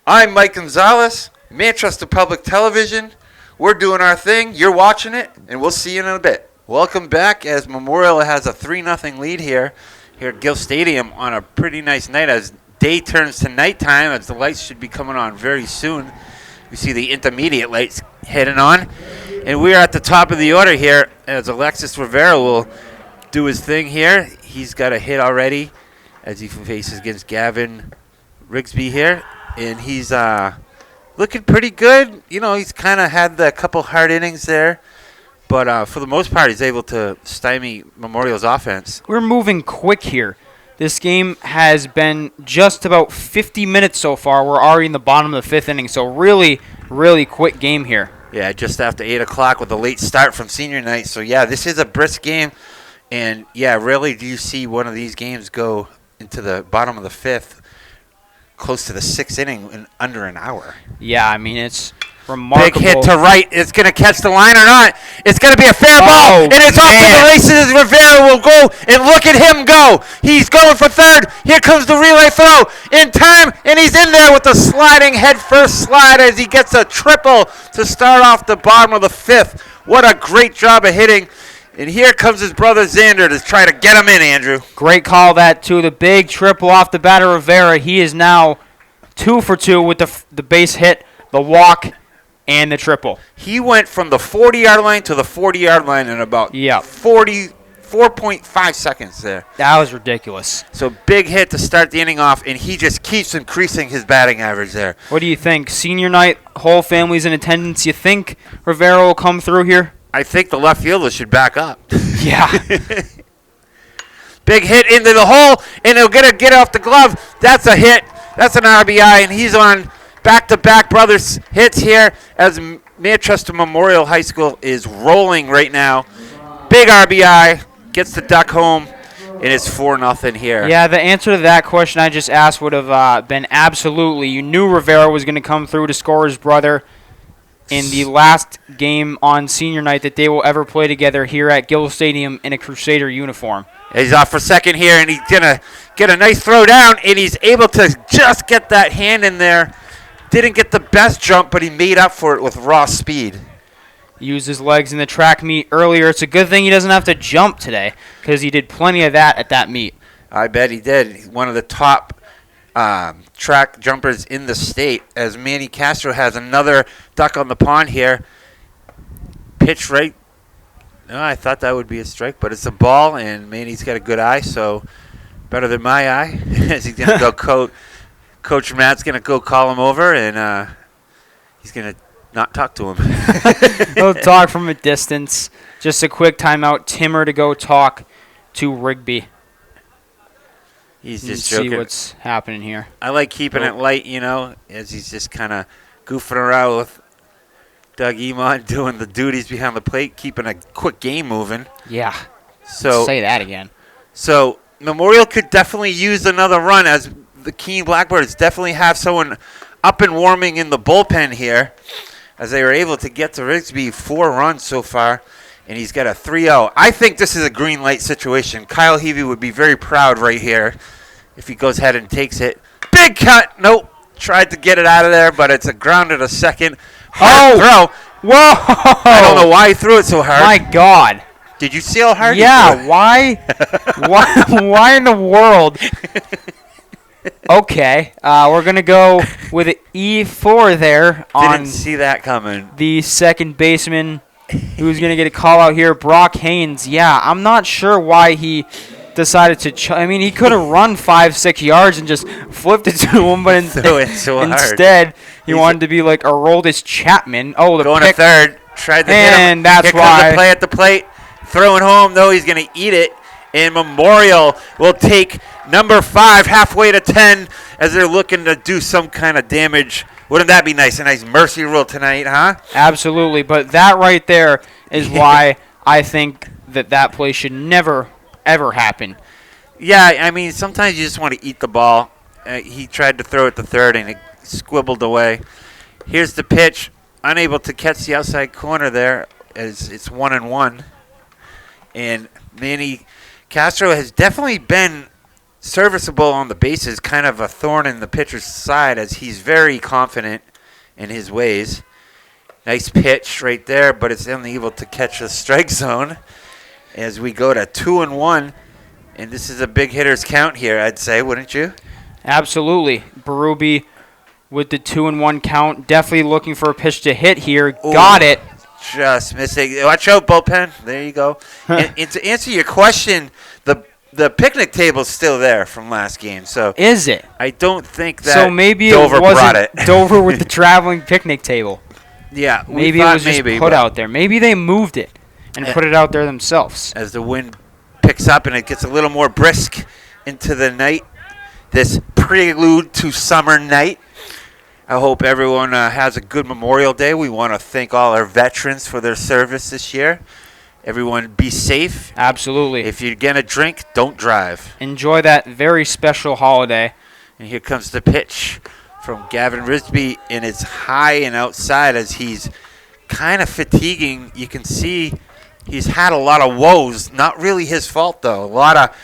I'm Mike Gonzalez. Manchester Public Television. We're doing our thing. You're watching it, and we'll see you in a bit. Welcome back, as Memorial has a 3-0 lead here at Gill Stadium on a pretty nice night, as day turns to nighttime, as the lights should be coming on very soon. We see the intermediate lights heading on, and we are at the top of the order here, as Alexis Rivera will do his thing here. He's got a hit already as he faces against Gavin Rigsby here, and he's looking pretty good. You know, he's kind of had a couple hard innings there, but for the most part, he's able to stymie Memorial's offense. We're moving quick here. This game has been just about 50 minutes so far. We're already in the bottom of the fifth inning, so really, really quick game here. Yeah, just after 8 o'clock with a late start from senior night. So, yeah, this is a brisk game. And, yeah, really do you see one of these games go into the bottom of the fifth, close to the sixth inning in under an hour? Yeah, I mean, it's remarkable. Big hit to right. It's going to catch the line or not. It's going to be a fair ball. And it's off to the races. Rivera will go, and look at him go. He's going for third. Here comes the relay throw in time, and he's in there with a sliding head-first slide as he gets a triple to start off the bottom of the fifth. What a great job of hitting. And here comes his brother Xander to try to get him in, Andrew. Great call, that, too. The big triple off the bat of Rivera. He is now 2 for 2 with the base hit, the walk, and the triple. He went from the 40-yard line to the 40-yard line in about 4.5 seconds there. That was ridiculous. So big hit to start the inning off, and he just keeps increasing his batting average there. What do you think? Senior night, whole family's in attendance. You think Rivera will come through here? I think the left fielder should back up. Yeah. Big hit into the hole, and he'll get off the glove. That's a hit. That's an RBI, and he's on back-to-back brothers hits here as Manchester Memorial High School is rolling right now. Big RBI, gets the duck home, and it's 4-0 here. Yeah, the answer to that question I just asked would have been absolutely. You knew Rivera was going to come through to score his brother in the last game on senior night that they will ever play together here at Gill Stadium in a Crusader uniform. He's off for second here, and he's going to get a nice throw down, and he's able to just get that hand in there. Didn't get the best jump, but he made up for it with raw speed. used his legs in the track meet earlier. It's a good thing he doesn't have to jump today because he did plenty of that at that meet. I bet he did. He's one of the top track jumpers in the state, as Manny Castro has another duck on the pond here. Pitch right. No, I thought that would be a strike, but it's a ball, and Manny's got a good eye, so better than my eye. As he's going to go Coach Matt's going to go call him over, and he's going to not talk to him. He'll talk from a distance. Just a quick timeout. Timmer to go talk to Rigby. He's just joking. See what's happening here. I like keeping it light, as he's just kind of goofing around with Doug Emon doing the duties behind the plate, keeping a quick game moving. Yeah. So say that again. So Memorial could definitely use another run, as the Keene Blackbirds definitely have someone up and warming in the bullpen here, as they were able to get to Rigsby 4 runs so far, and he's got a 3-0. I think this is a green light situation. Kyle Heavey would be very proud right here if he goes ahead and takes it. Big cut. Nope. Tried to get it out of there, but it's a grounded a second. Hard throw. Whoa! I don't know why he threw it so hard. My God. Did you see how hard Yeah, he threw it? why in the world? Okay, we're going to go with an E4 there on Didn't see that coming. the second baseman who's going to get a call out here, Brock Haynes. Yeah, I'm not sure why he decided to I mean, he could have run 5-6 yards and just flipped it to him, but instead he wanted to be like Aroldis Chapman. Oh, the going pick. to third. Tried to hit him. And that's Here comes why. the play at the plate. Throwing home, though, he's going to eat it. And Memorial will take number 5 halfway to 10 as they're looking to do some kind of damage. Wouldn't that be nice? A nice mercy rule tonight, huh? Absolutely. But that right there is why I think that play should never, ever happen. Yeah, I mean, sometimes you just want to eat the ball. He tried to throw it to third, and it squibbled away. Here's the pitch. Unable to catch the outside corner there as it's 1-1. And Manny Castro has definitely been serviceable on the bases, kind of a thorn in the pitcher's side, as he's very confident in his ways. Nice pitch right there, but it's unable to catch the strike zone as we go to 2-1. And this is a big hitter's count here, I'd say, wouldn't you? Absolutely. Berube with the 2-1 count. Definitely looking for a pitch to hit here. Ooh. Got it. Just missing. Watch out, bullpen. There you go. and to answer your question, the picnic table's still there from last game. So is it? I don't think that so maybe Dover it brought wasn't it. Dover with the traveling picnic table. Yeah, maybe it was just put out there. Maybe they moved it and put it out there themselves. As the wind picks up and it gets a little more brisk into the night, this prelude to summer night. I hope everyone has a good Memorial Day. We want to thank all our veterans for their service this year. Everyone be safe. Absolutely. If you're going to drink, don't drive. Enjoy that very special holiday. And here comes the pitch from Gavin Risby, and it's high and outside as he's kind of fatiguing. You can see he's had a lot of woes. Not really his fault, though. A lot of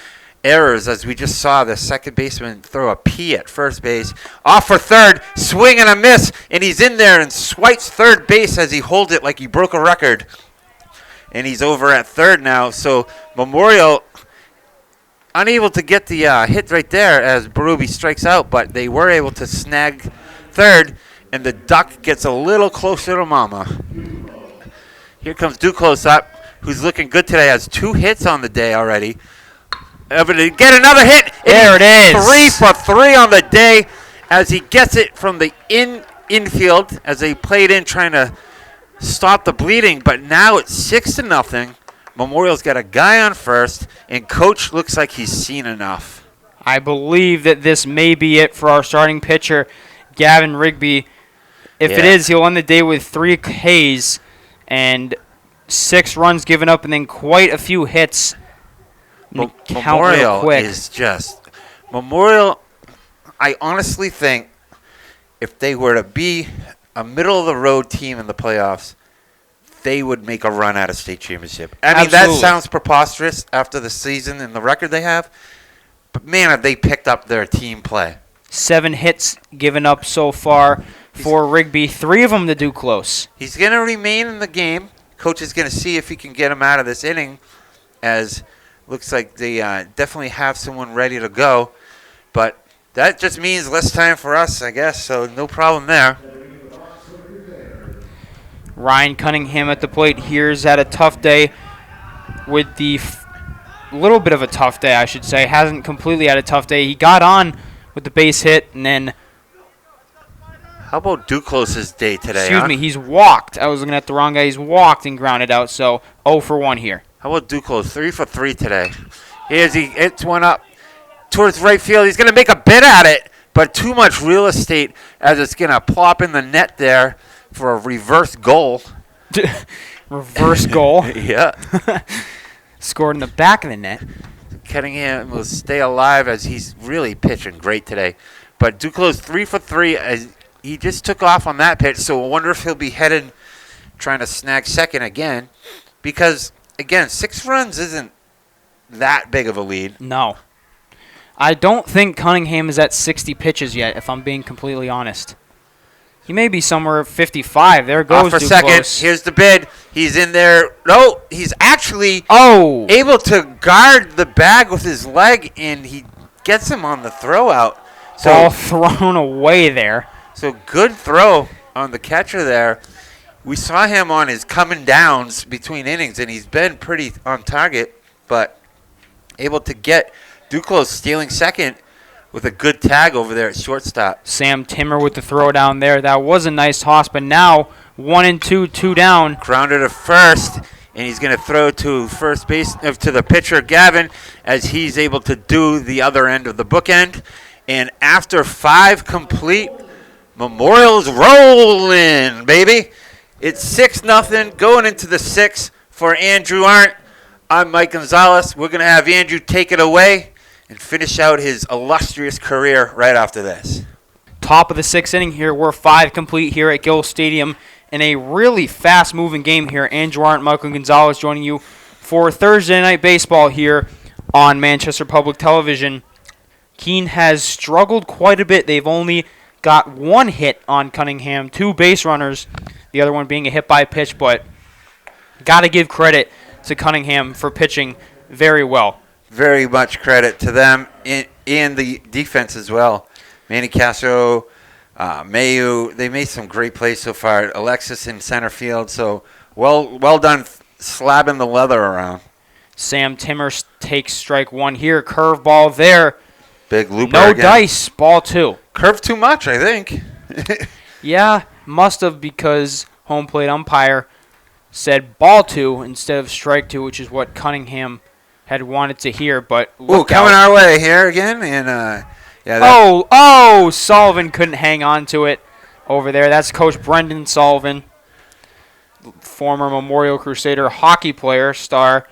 errors, as we just saw the second baseman throw a P at first base. Off for third, swing and a miss, and he's in there and swipes third base as he holds it like he broke a record. And he's over at third now. So Memorial unable to get the hit right there as Berube strikes out, but they were able to snag third, and the duck gets a little closer to mama. Here comes Duclos up, who's looking good today. Has 2 hits on the day already. Able to get another hit. There it is. 3 for 3 on the day as he gets it from the infield as they played in trying to stop the bleeding. But now it's 6-0. Memorial's got a guy on first, and Coach looks like he's seen enough. I believe that this may be it for our starting pitcher, Gavin Rigby. If it is, he'll end the day with 3 Ks and 6 runs given up and then quite a few hits. Memorial is just Memorial. I honestly think if they were to be a middle-of-the-road team in the playoffs, they would make a run at a state championship. I mean, that sounds preposterous after the season and the record they have, but man, have they picked up their team play. 7 hits given up so far for Rigby, 3 of them to Duclos. He's going to remain in the game. coach is going to see if he can get him out of this inning, as looks like they definitely have someone ready to go. But that just means less time for us, I guess, so no problem there. Ryan Cunningham at the plate. Here's had a tough day with the little bit of a tough day, I should say. Hasn't completely had a tough day. He got on with the base hit, and then How about Duclos' day today? excuse me, he's walked. I was looking at the wrong guy. He's walked and grounded out, so 0 for 1 here. How about Duclos? 3 for 3 today. He hits one up towards right field. He's going to make a bid at it, but too much real estate as it's going to plop in the net there for a reverse goal. Reverse goal. Yeah. Scored in the back of the net. Cunningham will stay alive as he's really pitching great today. But Duclos 3 for 3 as he just took off on that pitch, so I wonder if he'll be headed trying to snag second again. Because, again, 6 runs isn't that big of a lead. No. I don't think Cunningham is at 60 pitches yet, if I'm being completely honest. He may be somewhere at 55. There goes Off for Duclos. second. Here's the bid. He's in there. No, he's actually Oh! able to guard the bag with his leg, and he gets him on the throw out. Ball thrown away there. So good throw on the catcher there. We saw him on his coming downs between innings, and he's been pretty on target, but able to get Duclos stealing second with a good tag over there at shortstop. Sam Timmer with the throw down there. That was a nice toss, but now 1 and 2, 2 down. Grounded to first, and he's going to throw to first base to the pitcher, Gavin, as he's able to do the other end of the bookend. And after 5 complete, Memorial's rolling, baby. It's 6-0 going into the 6th for Andrew Arndt. I'm Mike Gonzalez. We're going to have Andrew take it away and finish out his illustrious career right after this. Top of the 6th inning here. We're 5 complete here at Gill Stadium in a really fast-moving game here. Andrew Arndt, Michael Gonzalez joining you for Thursday Night Baseball here on Manchester Public Television. Keene has struggled quite a bit. They've only got 1 hit on Cunningham, 2 base runners, the other one being a hit by pitch, but got to give credit to Cunningham for pitching very well. Very much credit to them and the defense as well. Manny Castro, Mayu, they made some great plays so far. Alexis in center field, so well done slapping the leather around. Sam Timmer takes strike 1 here. Curveball there. Big looper No again. dice. Ball 2. Curved too much, I think. Yeah, must have, because home plate umpire said ball 2 instead of strike 2, which is what Cunningham had wanted to hear. But look coming out. our way here again, and yeah. Sullivan couldn't hang on to it over there. That's Coach Brendan Sullivan, former Memorial Crusader hockey player, star,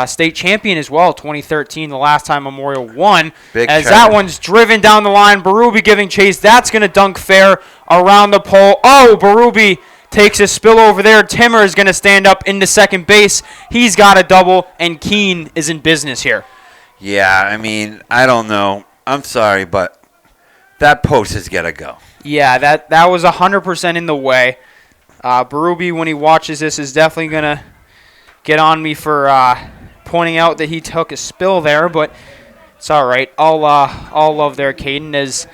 state champion as well, 2013, the last time Memorial won. Big as shot. that one's driven down the line, Berube giving chase. That's going to dunk fair around the pole. Oh, Berube takes a spill over there. Timmer is going to stand up into second base. He's got a double, and Keene is in business here. Yeah, I mean, I don't know. I'm sorry, but that post has got to go. Yeah, that was 100% in the way. Berube, when he watches this, is definitely going to get on me for pointing out that he took a spill there, but it's all right. All love there, Caden, as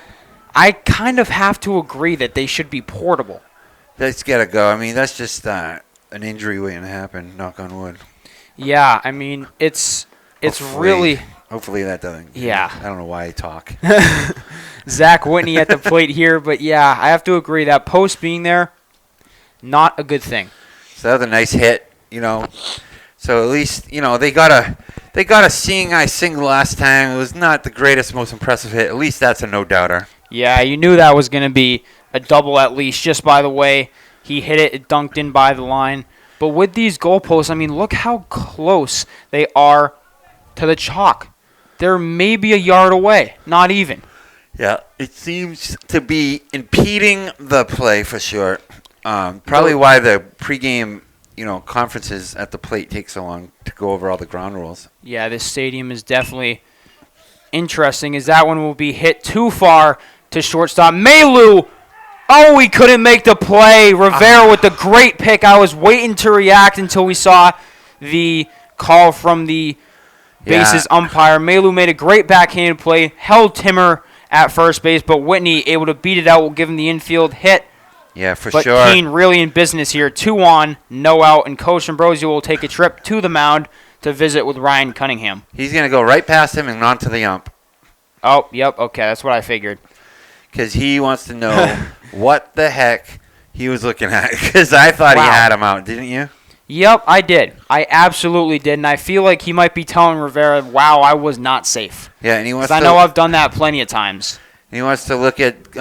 I kind of have to agree that they should be portable. That's got to go. I mean, that's just an injury waiting to happen, knock on wood. Yeah, I mean, it's really... Hopefully that doesn't. Yeah. I don't know why I talk. Zach Whitney at the plate here, but yeah, I have to agree that post being there, not a good thing. So that was a nice hit, you know. So at least, you know, they got a seeing eye single last time. It was not the greatest, most impressive hit. At least that's a no-doubter. Yeah, you knew that was going to be a double at least, just by the way he hit it. It dunked in by the line. But with these goalposts, I mean, look how close they are to the chalk. They're maybe a yard away, not even. Yeah, it seems to be impeding the play for sure. Probably why the pregame, conferences at the plate take so long to go over all the ground rules. Yeah, this stadium is definitely interesting, as that one will be hit too far to shortstop. Maylou Oh, he couldn't make the play. Rivera with the great pick. I was waiting to react until we saw the call from the bases umpire. Melu made a great backhanded play, held Timmer at first base, but Whitney able to beat it out will give him the infield hit. Yeah, for but sure. Keene really in business here. 2 on, no out, and Coach Ambrosio will take a trip to the mound to visit with Ryan Cunningham. He's going to go right past him and on to the ump. Oh, yep, okay, that's what I figured. Because he wants to know what the heck he was looking at. Because I thought he had him out, didn't you? Yep, I did. I absolutely did, and I feel like he might be telling Rivera, wow, I was not safe. Yeah, and he wants I know I've done that plenty of times. He wants to look at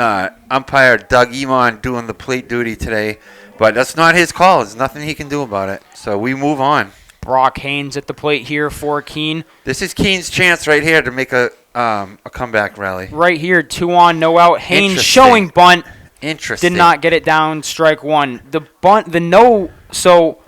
umpire Doug Emon doing the plate duty today, but that's not his call. There's nothing he can do about it. So we move on. Brock Haynes at the plate here for Keene. This is Keene's chance right here to make a comeback rally. Right here, 2 on, no out. Haynes showing bunt. Interesting. Did not get it down, strike 1. The bunt, the no, so, all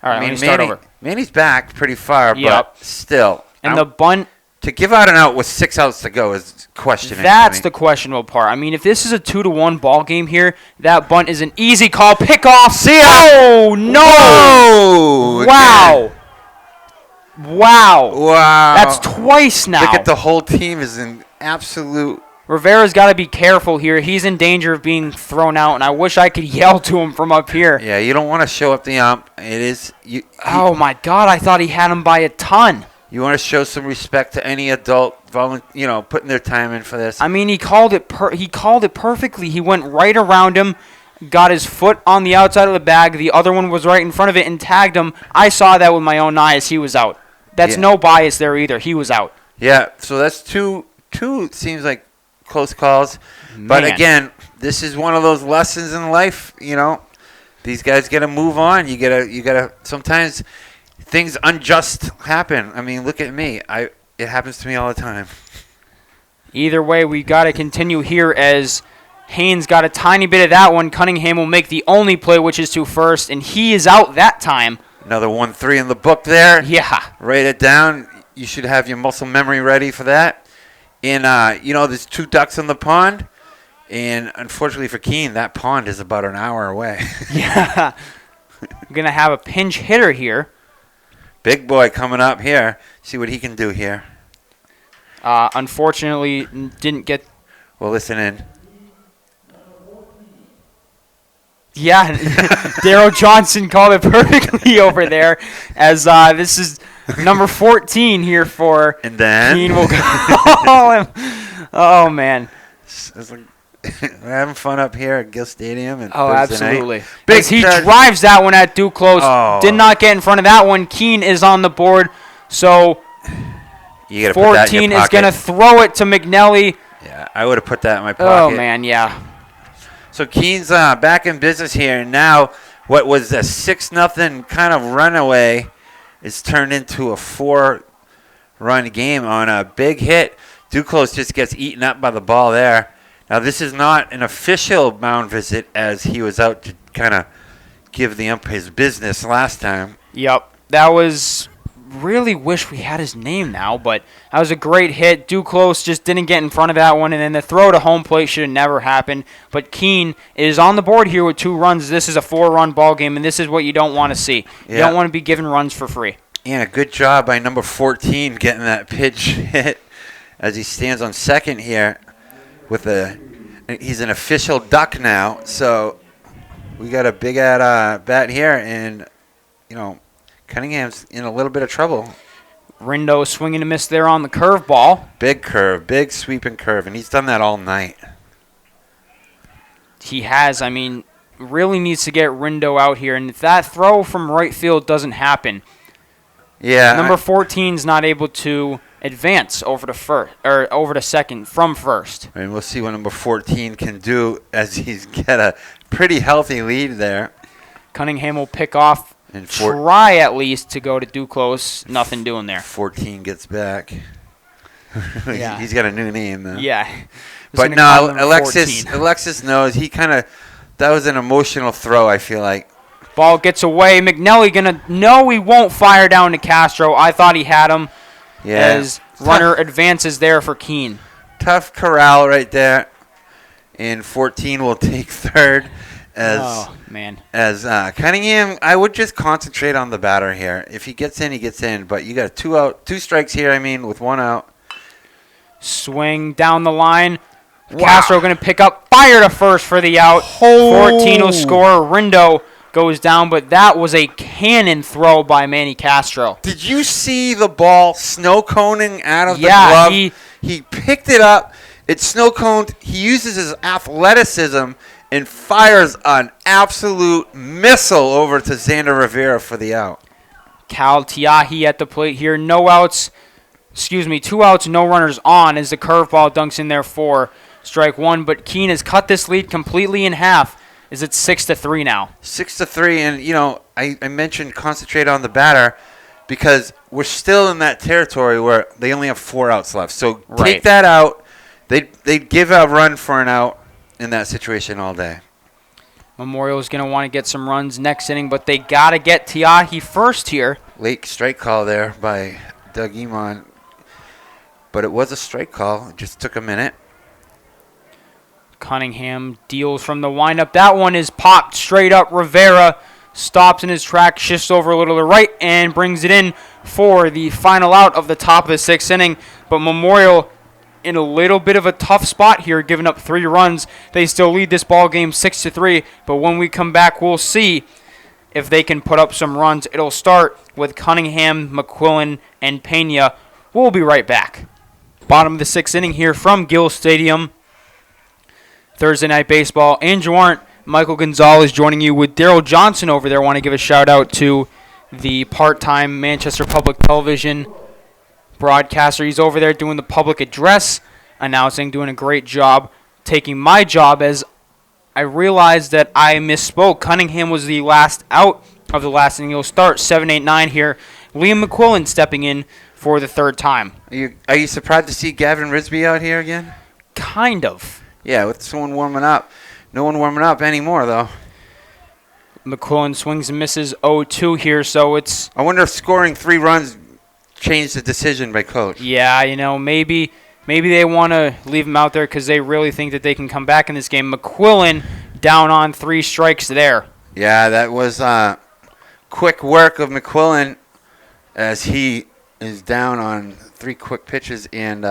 right, let me start over. Manny's back pretty far, but still. And the bunt. To give out an out with 6 outs to go is questionable. That's the questionable part. I mean, if this is a 2-1 ball game here, that bunt is an easy call. Pick off. See ya. Oh, no. Whoa. Wow. Wow. Wow. That's twice now. Look at the whole team is in absolute. Rivera's got to be careful here. He's in danger of being thrown out, and I wish I could yell to him from up here. Yeah, you don't want to show up the ump. It is. Oh, my God. I thought he had him by a ton. You want to show some respect to any adult, putting their time in for this. I mean, he called it perfectly. He went right around him, got his foot on the outside of the bag. The other one was right in front of it and tagged him. I saw that with my own eyes. He was out. That's no bias there either. He was out. Yeah, so that's two seems like close calls. Man. But again, this is one of those lessons in life, These guys got to move on. You got to sometimes things unjust happen. I mean, look at me. It happens to me all the time. Either way, we got to continue here as Haynes got a tiny bit of that one. Cunningham will make the only play, which is to first, and he is out that time. Another 1-3 in the book there. Yeah. Write it down. You should have your muscle memory ready for that. And, there's 2 ducks in the pond. And unfortunately for Keene, that pond is about an hour away. Yeah. We're going to have a pinch hitter here. Big boy coming up here. See what he can do here. Unfortunately, didn't get. Well, listen in. Yeah, Darryl Johnson called it perfectly over there. As this is number 14 here for. And then Keene will call him. Oh man. We're having fun up here at Gill Stadium. And absolutely. Big he drives that one at Duclos. Oh. Did not get in front of that one. Keene is on the board. So you gotta 14 put that in your is going to throw it to McNelly. Yeah, I would have put that in my pocket. Oh, man, yeah. So Keene's back in business here. And now what was a 6-0 kind of runaway is turned into a 4-run game on a big hit. Duclos just gets eaten up by the ball there. Now, this is not an official mound visit as he was out to kind of give the ump his business last time. Yep. That was really wish we had his name now, but that was a great hit. Duclos just didn't get in front of that one, and then the throw to home plate should have never happened. But Keene is on the board here with 2 runs. This is a 4-run ball game, and this is what you don't want to see. You don't want to be giving runs for free. Yeah, good job by number 14 getting that pitch hit as he stands on second here. He's an official duck now, so we got a big bat here, and Cunningham's in a little bit of trouble. Rindo swinging a miss there on the curveball. Big curve, big sweeping curve, and he's done that all night. He has. I mean, really needs to get Rindo out here, and if that throw from right field doesn't happen, number 14's not able to advance over to first or over to second from first. And we'll see what number 14 can do as he's got a pretty healthy lead there. Cunningham will pick off and try at least to go to Duclos. Nothing doing there. 14 gets back. Yeah. He's got a new name though. Yeah. But no, Alexis knows that was an emotional throw, I feel like. Ball gets away. McNelly he won't fire down to Castro. I thought he had him. Yeah. As runner advances there for Keene. Tough corral right there. and 14 will take third. Oh, man. As Cunningham, I would just concentrate on the batter here. If he gets in, he gets in. But you got two strikes here, with one out. Swing down the line. Wow. Castro going to pick up. Fire to first for the out. 14 will score. Rindo goes down, but that was a cannon throw by Manny Castro. Did you see the ball snow coning out of the glove? He picked it up. It's snow coned. He uses his athleticism and fires an absolute missile over to Xander Rivera for the out. Cal Tiahi at the plate here. 2 outs, no runners on as the curveball dunks in there for strike one. But Keene has cut this lead completely in half. Is it 6-3 now? 6-3, and I mentioned concentrate on the batter because we're still in that territory where they only have 4 outs left. So take that out. They'd give a run for an out in that situation all day. Memorial is going to want to get some runs next inning, but they got to get Tiahi first here. Late strike call there by Doug Emon, but it was a strike call. It just took a minute. Cunningham deals from the windup. That one is popped straight up. Rivera stops in his track, shifts over a little to the right, and brings it in for the final out of the top of the 6th inning. But Memorial in a little bit of a tough spot here, giving up 3 runs. They still lead this ball game 6-3, but when we come back, we'll see if they can put up some runs. It'll start with Cunningham, McQuillan, and Pena. We'll be right back. Bottom of the 6th inning here from Gill Stadium. Thursday Night Baseball. Andrew Arndt, Michael Gonzalez joining you with Daryl Johnson over there. I want to give a shout-out to the part-time Manchester Public Television broadcaster. He's over there doing the public address, announcing, doing a great job, taking my job as I realized that I misspoke. Cunningham was the last out of the last inning. He'll start 7-8-9 here. Liam McQuillan stepping in for the 3rd time. Are you surprised to see Gavin Risby out here again? Kind of. Yeah, with someone warming up. No one warming up anymore, though. McQuillan swings and misses 0-2 here, so it's... I wonder if scoring 3 runs changed the decision by coach. Yeah, maybe they want to leave him out there because they really think that they can come back in this game. McQuillan down on 3 strikes there. Yeah, that was quick work of McQuillan as he is down on 3 quick pitches, and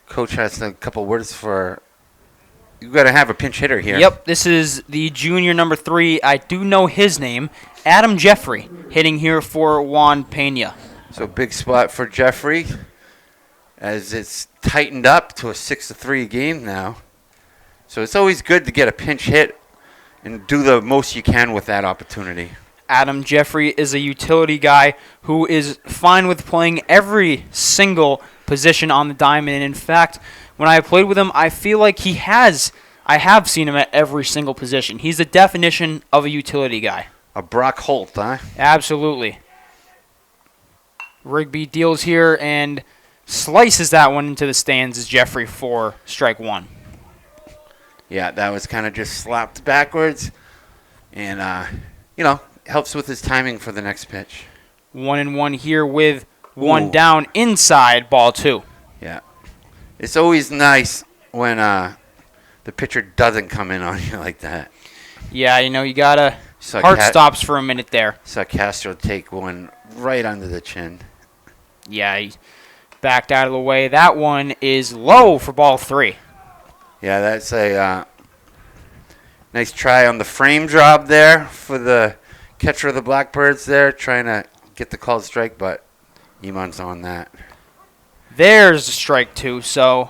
coach has a couple words for... You got to have a pinch hitter here. Yep, this is the junior number 3. I do know his name, Adam Jeffrey, hitting here for Juan Pena. So big spot for Jeffrey as it's tightened up to a 6-3 game now. So it's always good to get a pinch hit and do the most you can with that opportunity. Adam Jeffrey is a utility guy who is fine with playing every single position on the diamond. And in fact, when I played with him, I feel like I have seen him at every single position. He's the definition of a utility guy. A Brock Holt, huh? Absolutely. Rigby deals here and slices that one into the stands as Jeffrey for strike 1. Yeah, that was kind of just slapped backwards. And, helps with his timing for the next pitch. 1-1 here with one down inside ball 2. Yeah. It's always nice when the pitcher doesn't come in on you like that. Yeah, you got to heart stops for a minute there. Saw Castro take one right under the chin. Yeah, he backed out of the way. That one is low for ball 3. Yeah, that's a nice try on the frame job there for the catcher of the Blackbirds there, trying to get the called strike, but Emon's on that. There's strike 2, so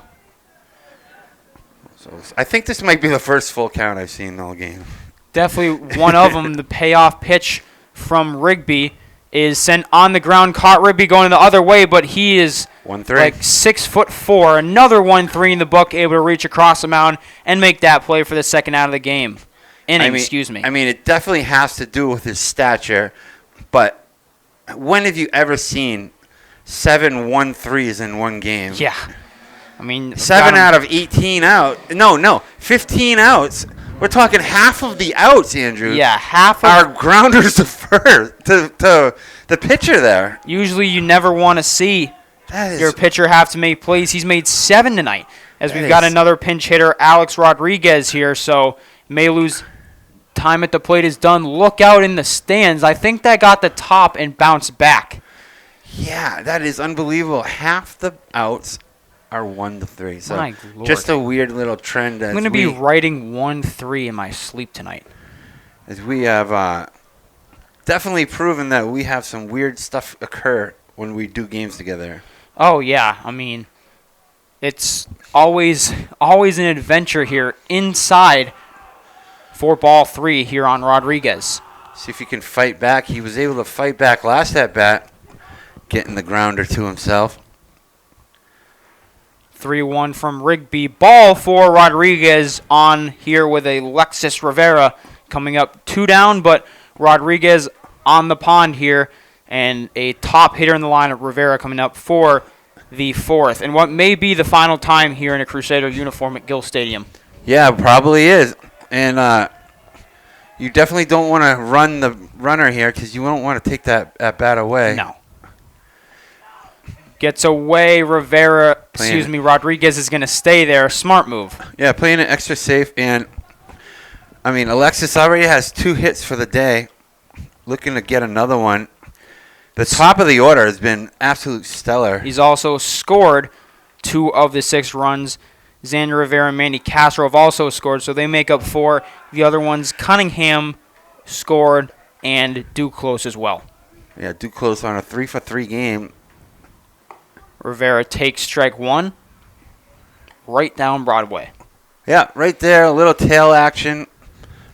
I think this might be the first full count I've seen all game. Definitely one of them. The payoff pitch from Rigby is sent on the ground. Caught Rigby going the other way, but he is 1-3. like 6'4". Another 1-3 in the book, able to reach across the mound and make that play for the second out of the game. Excuse me. I mean, it definitely has to do with his stature, but when have you ever seen 7 1-3s in one game? Yeah. I mean, 7 out of 18 out. No, 15 outs. We're talking half of the outs, Andrew. Yeah, half of our grounders to first to the pitcher there. Usually you never want to see your pitcher have to make plays. He's made 7 tonight. as we've got another pinch hitter, Alex Rodriguez here. So Mailu's time at the plate is done. Look out in the stands. I think that got the top and bounced back. Yeah, that is unbelievable. Half the outs are 1-3. So My Lord. just a weird little trend. I'm going to be writing 1-3 in my sleep tonight. As we have definitely proven that we have some weird stuff occur when we do games together. Oh, yeah. I mean, it's always an adventure here inside for ball 3 here on Rodriguez. See if he can fight back. He was able to fight back last at bat, getting the grounder to himself. 3-1 from Rigby. Ball for Rodriguez on here with a Lexus Rivera coming up 2 down, but Rodriguez on the pond here and a top hitter in the lineup, Rivera, coming up for the 4th. And what may be the final time here in a Crusader uniform at Gill Stadium. Yeah, probably is. And you definitely don't want to run the runner here because you don't want to take that at bat away. No. Gets away, Rodriguez is going to stay there. Smart move. Yeah, playing it extra safe. And, I mean, Alexis already has 2 hits for the day. Looking to get another one. The top of the order has been absolute stellar. He's also scored 2 of the 6 runs. Xander Rivera and Manny Castro have also scored, so they make up 4. The other ones, Cunningham scored and Duclos as well. Yeah, Duclos on a 3-for-3 game. Rivera takes strike 1 right down Broadway. Yeah, right there, a little tail action,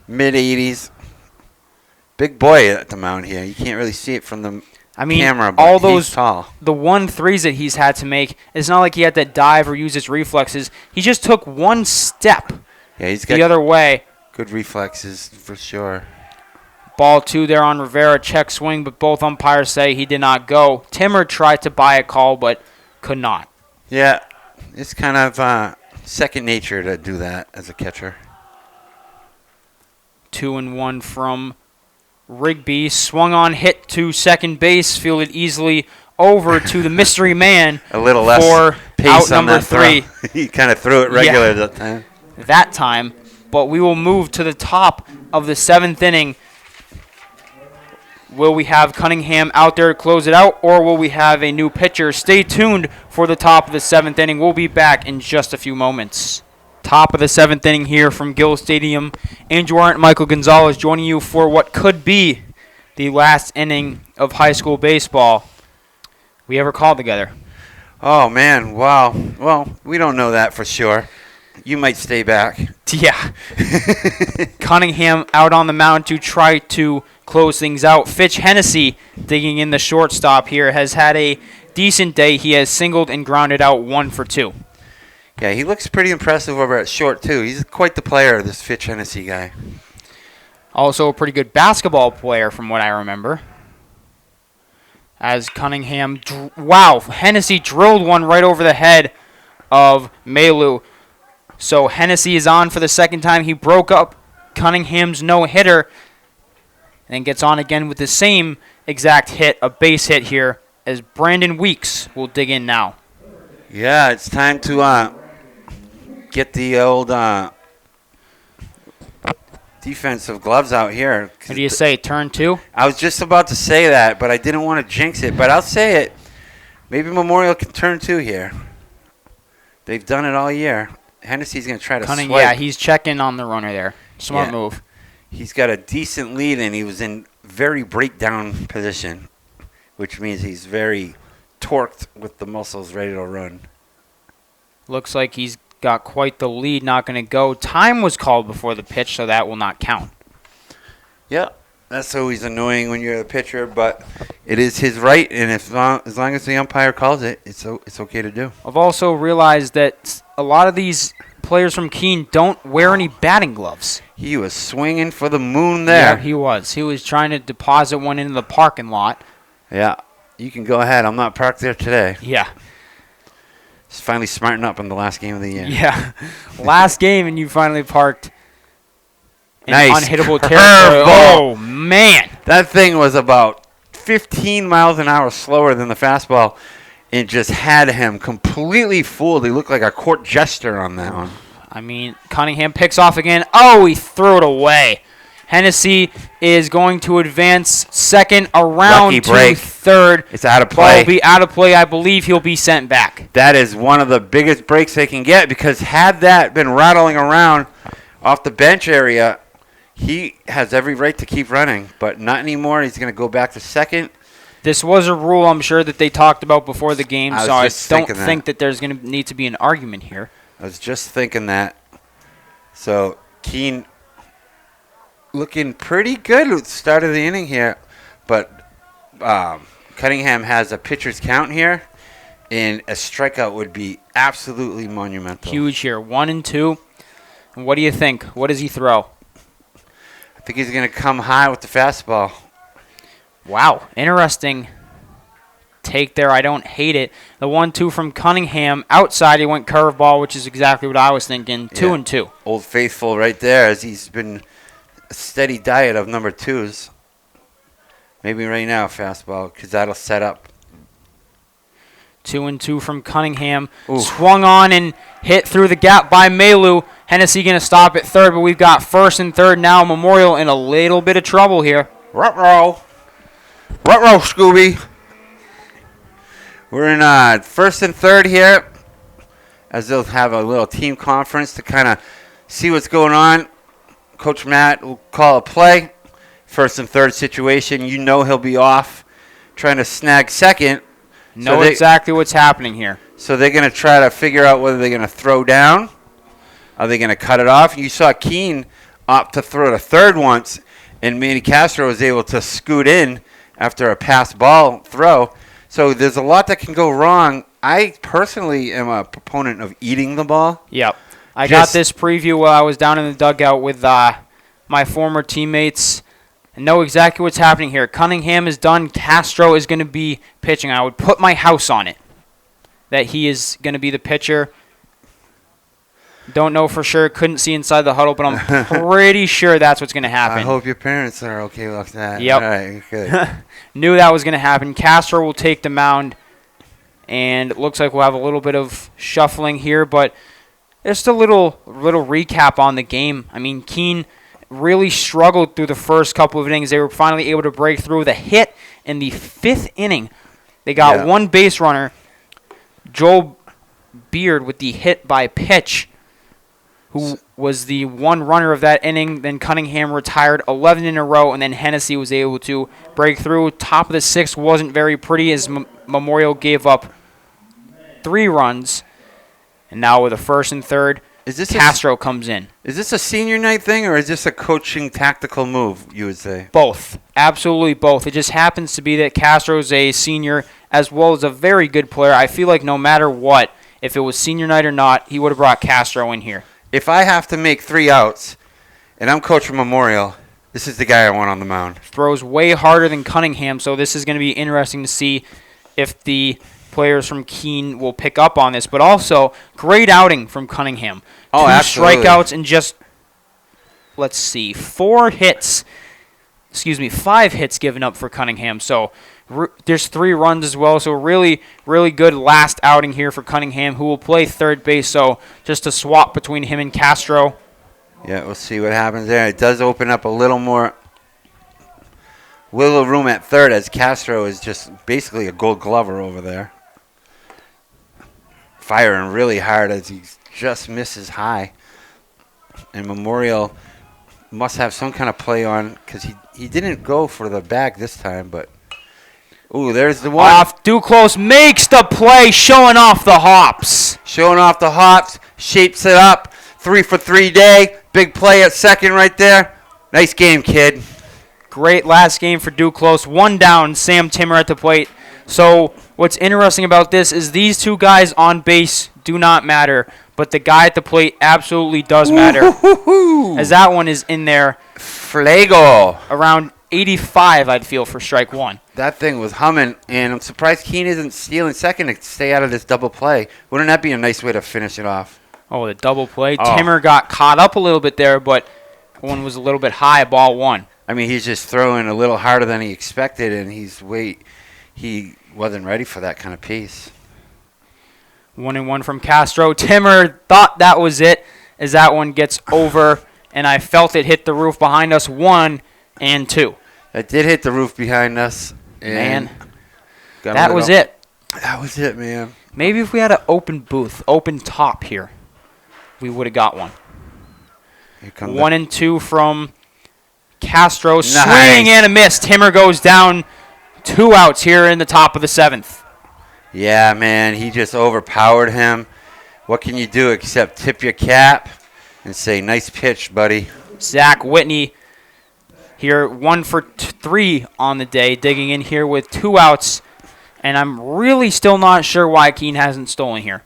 mid-80s. Big boy at the mound here. You can't really see it from the camera, but all he's tall. The 1-3s that he's had to make, it's not like he had to dive or use his reflexes. He just took 1 step he's got the other way. Good reflexes for sure. Ball 2 there on Rivera, check swing, but both umpires say he did not go. Timmer tried to buy a call, but could not. Yeah, it's kind of second nature to do that as a catcher. 2-1 from Rigby. Swung on, hit to second base, fielded easily over to the mystery man. A little less for pace out on number that 3. Throw. He kind of threw it regular that time. But we will move to the top of the 7th inning. Will we have Cunningham out there to close it out, or will we have a new pitcher? Stay tuned for the top of the 7th inning. We'll be back in just a few moments. Top of the 7th inning here from Gill Stadium. Andrew Arndt and Michael Gonzalez joining you for what could be the last inning of high school baseball we ever called together. Oh, man. Wow. Well, we don't know that for sure. You might stay back. Yeah. Cunningham out on the mound to try to close things out. Fitch Hennessy digging in the shortstop here has had a decent day. He has singled and grounded out 1 for 2. Yeah, he looks pretty impressive over at short, too. He's quite the player, this Fitch Hennessy guy. Also a pretty good basketball player from what I remember. As Cunningham, Hennessy drilled one right over the head of Mailu. So Hennessy is on for the second time. He broke up Cunningham's no-hitter and gets on again with the same exact hit, a base hit here, as Brandon Weeks will dig in now. Yeah, it's time to get the old defensive gloves out here. What do you say, turn 2? I was just about to say that, but I didn't want to jinx it. But I'll say it. Maybe Memorial can turn 2 here. They've done it all year. Hennessy's going to try to swipe. Yeah, he's checking on the runner there. Smart move. He's got a decent lead, and he was in very breakdown position, which means he's very torqued with the muscles ready to run. Looks like he's got quite the lead, not going to go. Time was called before the pitch, so that will not count. Yeah, that's always annoying when you're the pitcher, but it is his right, and as long as the umpire calls it, it's okay to do. I've also realized that a lot of these players from Keene don't wear any batting gloves. He was swinging for the moon there. Yeah, he was. He was trying to deposit one into the parking lot. Yeah, you can go ahead. I'm not parked there today. Yeah. He's finally smarting up in the last game of the year. Yeah. Last game, and you finally parked in nice unhittable territory. Oh, man. That thing was about 15 miles an hour slower than the fastball. and just had him completely fooled. He looked like a court jester on that one. I mean, Cunningham picks off again. Oh, he threw it away. Hennessy is going to advance second around to third. It's out of Ball play. will be out of play. I believe he'll be sent back. That is one of the biggest breaks they can get, because had that been rattling around off the bench area, he has every right to keep running, but not anymore. He's going to go back to second. This was a rule, I'm sure, that they talked about before the game, so I don't think that there's going to need to be an argument here. I was just thinking that. So Keene looking pretty good at the start of the inning here, but Cunningham has a pitcher's count here, and a strikeout would be absolutely monumental. Huge here, 1-2. And what do you think? What does he throw? I think he's going to come high with the fastball. Wow, interesting take there. I don't hate it. The 1-2 from Cunningham. Outside, he went curveball, which is exactly what I was thinking. 2-2. Old Faithful right there, as he's been a steady diet of number twos. Maybe right now, fastball, because that'll set up. 2-2 from Cunningham. Ooh. Swung on and hit through the gap by Malu. Hennessy going to stop at third, but we've got first and third now. Memorial in a little bit of trouble here. Ruh-roh. Ruh-roh, Scooby. We're in first and third here, as they'll have a little team conference to kind of see what's going on. Coach Matt will call a play. First and third situation. You know he'll be off trying to snag second. Know exactly what's happening here. So they're going to try to figure out whether they're going to throw down. Are they going to cut it off? You saw Keene opt to throw to third once, and Manny Castro was able to scoot in after a pass ball throw. So there's a lot that can go wrong. I personally am a proponent of eating the ball. Yep. I got this preview while I was down in the dugout with my former teammates. I know exactly what's happening here. Cunningham is done. Castro is going to be pitching. I would put my house on it that he is going to be the pitcher. Don't know for sure. Couldn't see inside the huddle, but I'm pretty sure that's what's going to happen. I hope your parents are okay with that. Yep. All right, good. Knew that was going to happen. Castro will take the mound, and it looks like we'll have a little bit of shuffling here, but just a little recap on the game. I mean, Keene really struggled through the first couple of innings. They were finally able to break through with a hit in the fifth inning. They got one base runner, Joel Beard, with the hit by pitch, who was the one runner of that inning. Then Cunningham retired 11 in a row, and then Hennessy was able to break through. Top of the sixth wasn't very pretty as Memorial gave up 3 runs. And now with a first and third, Castro comes in. Is this a senior night thing, or is this a coaching tactical move, you would say? Both. Absolutely both. It just happens to be that Castro's a senior as well as a very good player. I feel like no matter what, if it was senior night or not, he would have brought Castro in here. If I have to make 3 outs, and I'm coaching Memorial, this is the guy I want on the mound. Throws way harder than Cunningham, so this is going to be interesting to see if the players from Keene will pick up on this. But also, great outing from Cunningham. Oh, 2 absolutely. strikeouts and just, let's see, 5 hits given up for Cunningham. So there's 3 runs as well. So really, really good last outing here for Cunningham, who will play third base. So just a swap between him and Castro. Yeah, we'll see what happens there. It does open up a little more wiggle room at third, as Castro is just basically a gold glover over there. Firing really hard as he just misses high. And Memorial must have some kind of play on, because he didn't go for the bag this time, but ooh, there's the one. Off, Duclos makes the play, showing off the hops. Showing off the hops, shapes it up. 3 for 3 day. Big play at second right there. Nice game, kid. Great last game for Duclos. 1 down, Sam Timmer at the plate. So what's interesting about this is these 2 guys on base do not matter, but the guy at the plate absolutely does matter. As that one is in there. Flago. Around 85, I'd feel, for strike 1. That thing was humming, and I'm surprised Keene isn't stealing second to stay out of this double play. Wouldn't that be a nice way to finish it off? Oh, the double play. Oh. Timmer got caught up a little bit there, but one was a little bit high, ball 1. I mean, he's just throwing a little harder than he expected, and he wasn't ready for that kind of pace. 1-1 from Castro. Timmer thought that was it as that one gets over, and I felt it hit the roof behind us. 1-2. It did hit the roof behind us. Man, that was it. That was it, man. Maybe if we had an open booth, open top here, we would have got one. 1-2 from Castro. Nice. Swing and a miss. Timmer goes down. 2 outs here in the top of the 7th. Yeah, man, he just overpowered him. What can you do except tip your cap and say, nice pitch, buddy. Zach Whitney here, 1 for 3 on the day, digging in here with 2 outs. And I'm really still not sure why Keene hasn't stolen here.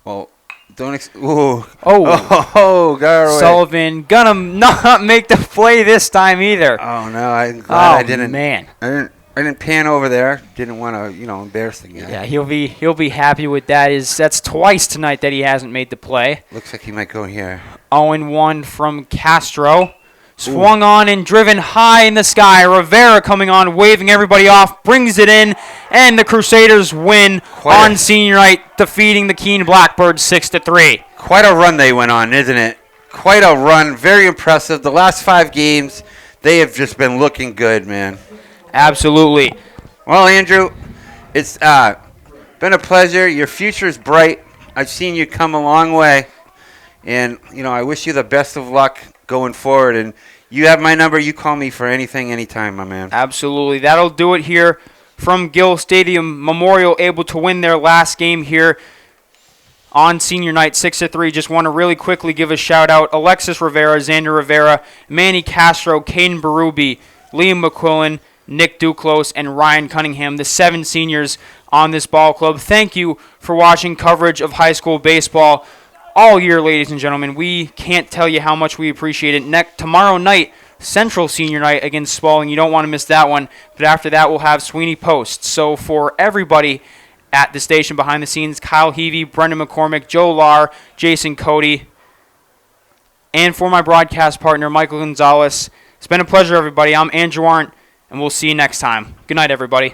Well, don't ooh. Oh, got away. Sullivan gonna not make the play this time either. Oh no, I'm glad I didn't. Man, I didn't pan over there. Didn't want to, embarrass the guy. Yeah, he'll be happy with that. That's twice tonight that he hasn't made the play. Looks like he might go here. 0-1 from Castro. Swung on and driven high in the sky. Rivera coming on, waving everybody off, brings it in, and the Crusaders win on senior night, defeating the Keene Blackbirds 6-3. Quite a run they went on, isn't it? Quite a run. Very impressive. The last 5 games, they have just been looking good, man. Absolutely. Well, Andrew, it's been a pleasure. Your future is bright. I've seen you come a long way. And, I wish you the best of luck going forward. And you have my number. You call me for anything, anytime, my man. Absolutely. That'll do it here from Gill Stadium. Memorial able to win their last game here on senior night, 6-3. Just want to really quickly give a shout-out. Alexis Rivera, Xander Rivera, Manny Castro, Caden Berube, Liam McQuillan, Nick Duclos, and Ryan Cunningham, the 7 seniors on this ball club. Thank you for watching coverage of high school baseball all year, ladies and gentlemen. We can't tell you how much we appreciate it. Tomorrow night, Central Senior Night against Spalding. You don't want to miss that one. But after that, we'll have Sweeney Post. So for everybody at the station behind the scenes, Kyle Heavey, Brendan McCormick, Joe Lahr, Jason Cody, and for my broadcast partner, Michael Gonzalez, it's been a pleasure, everybody. I'm Andrew Arndt, and we'll see you next time. Good night, everybody.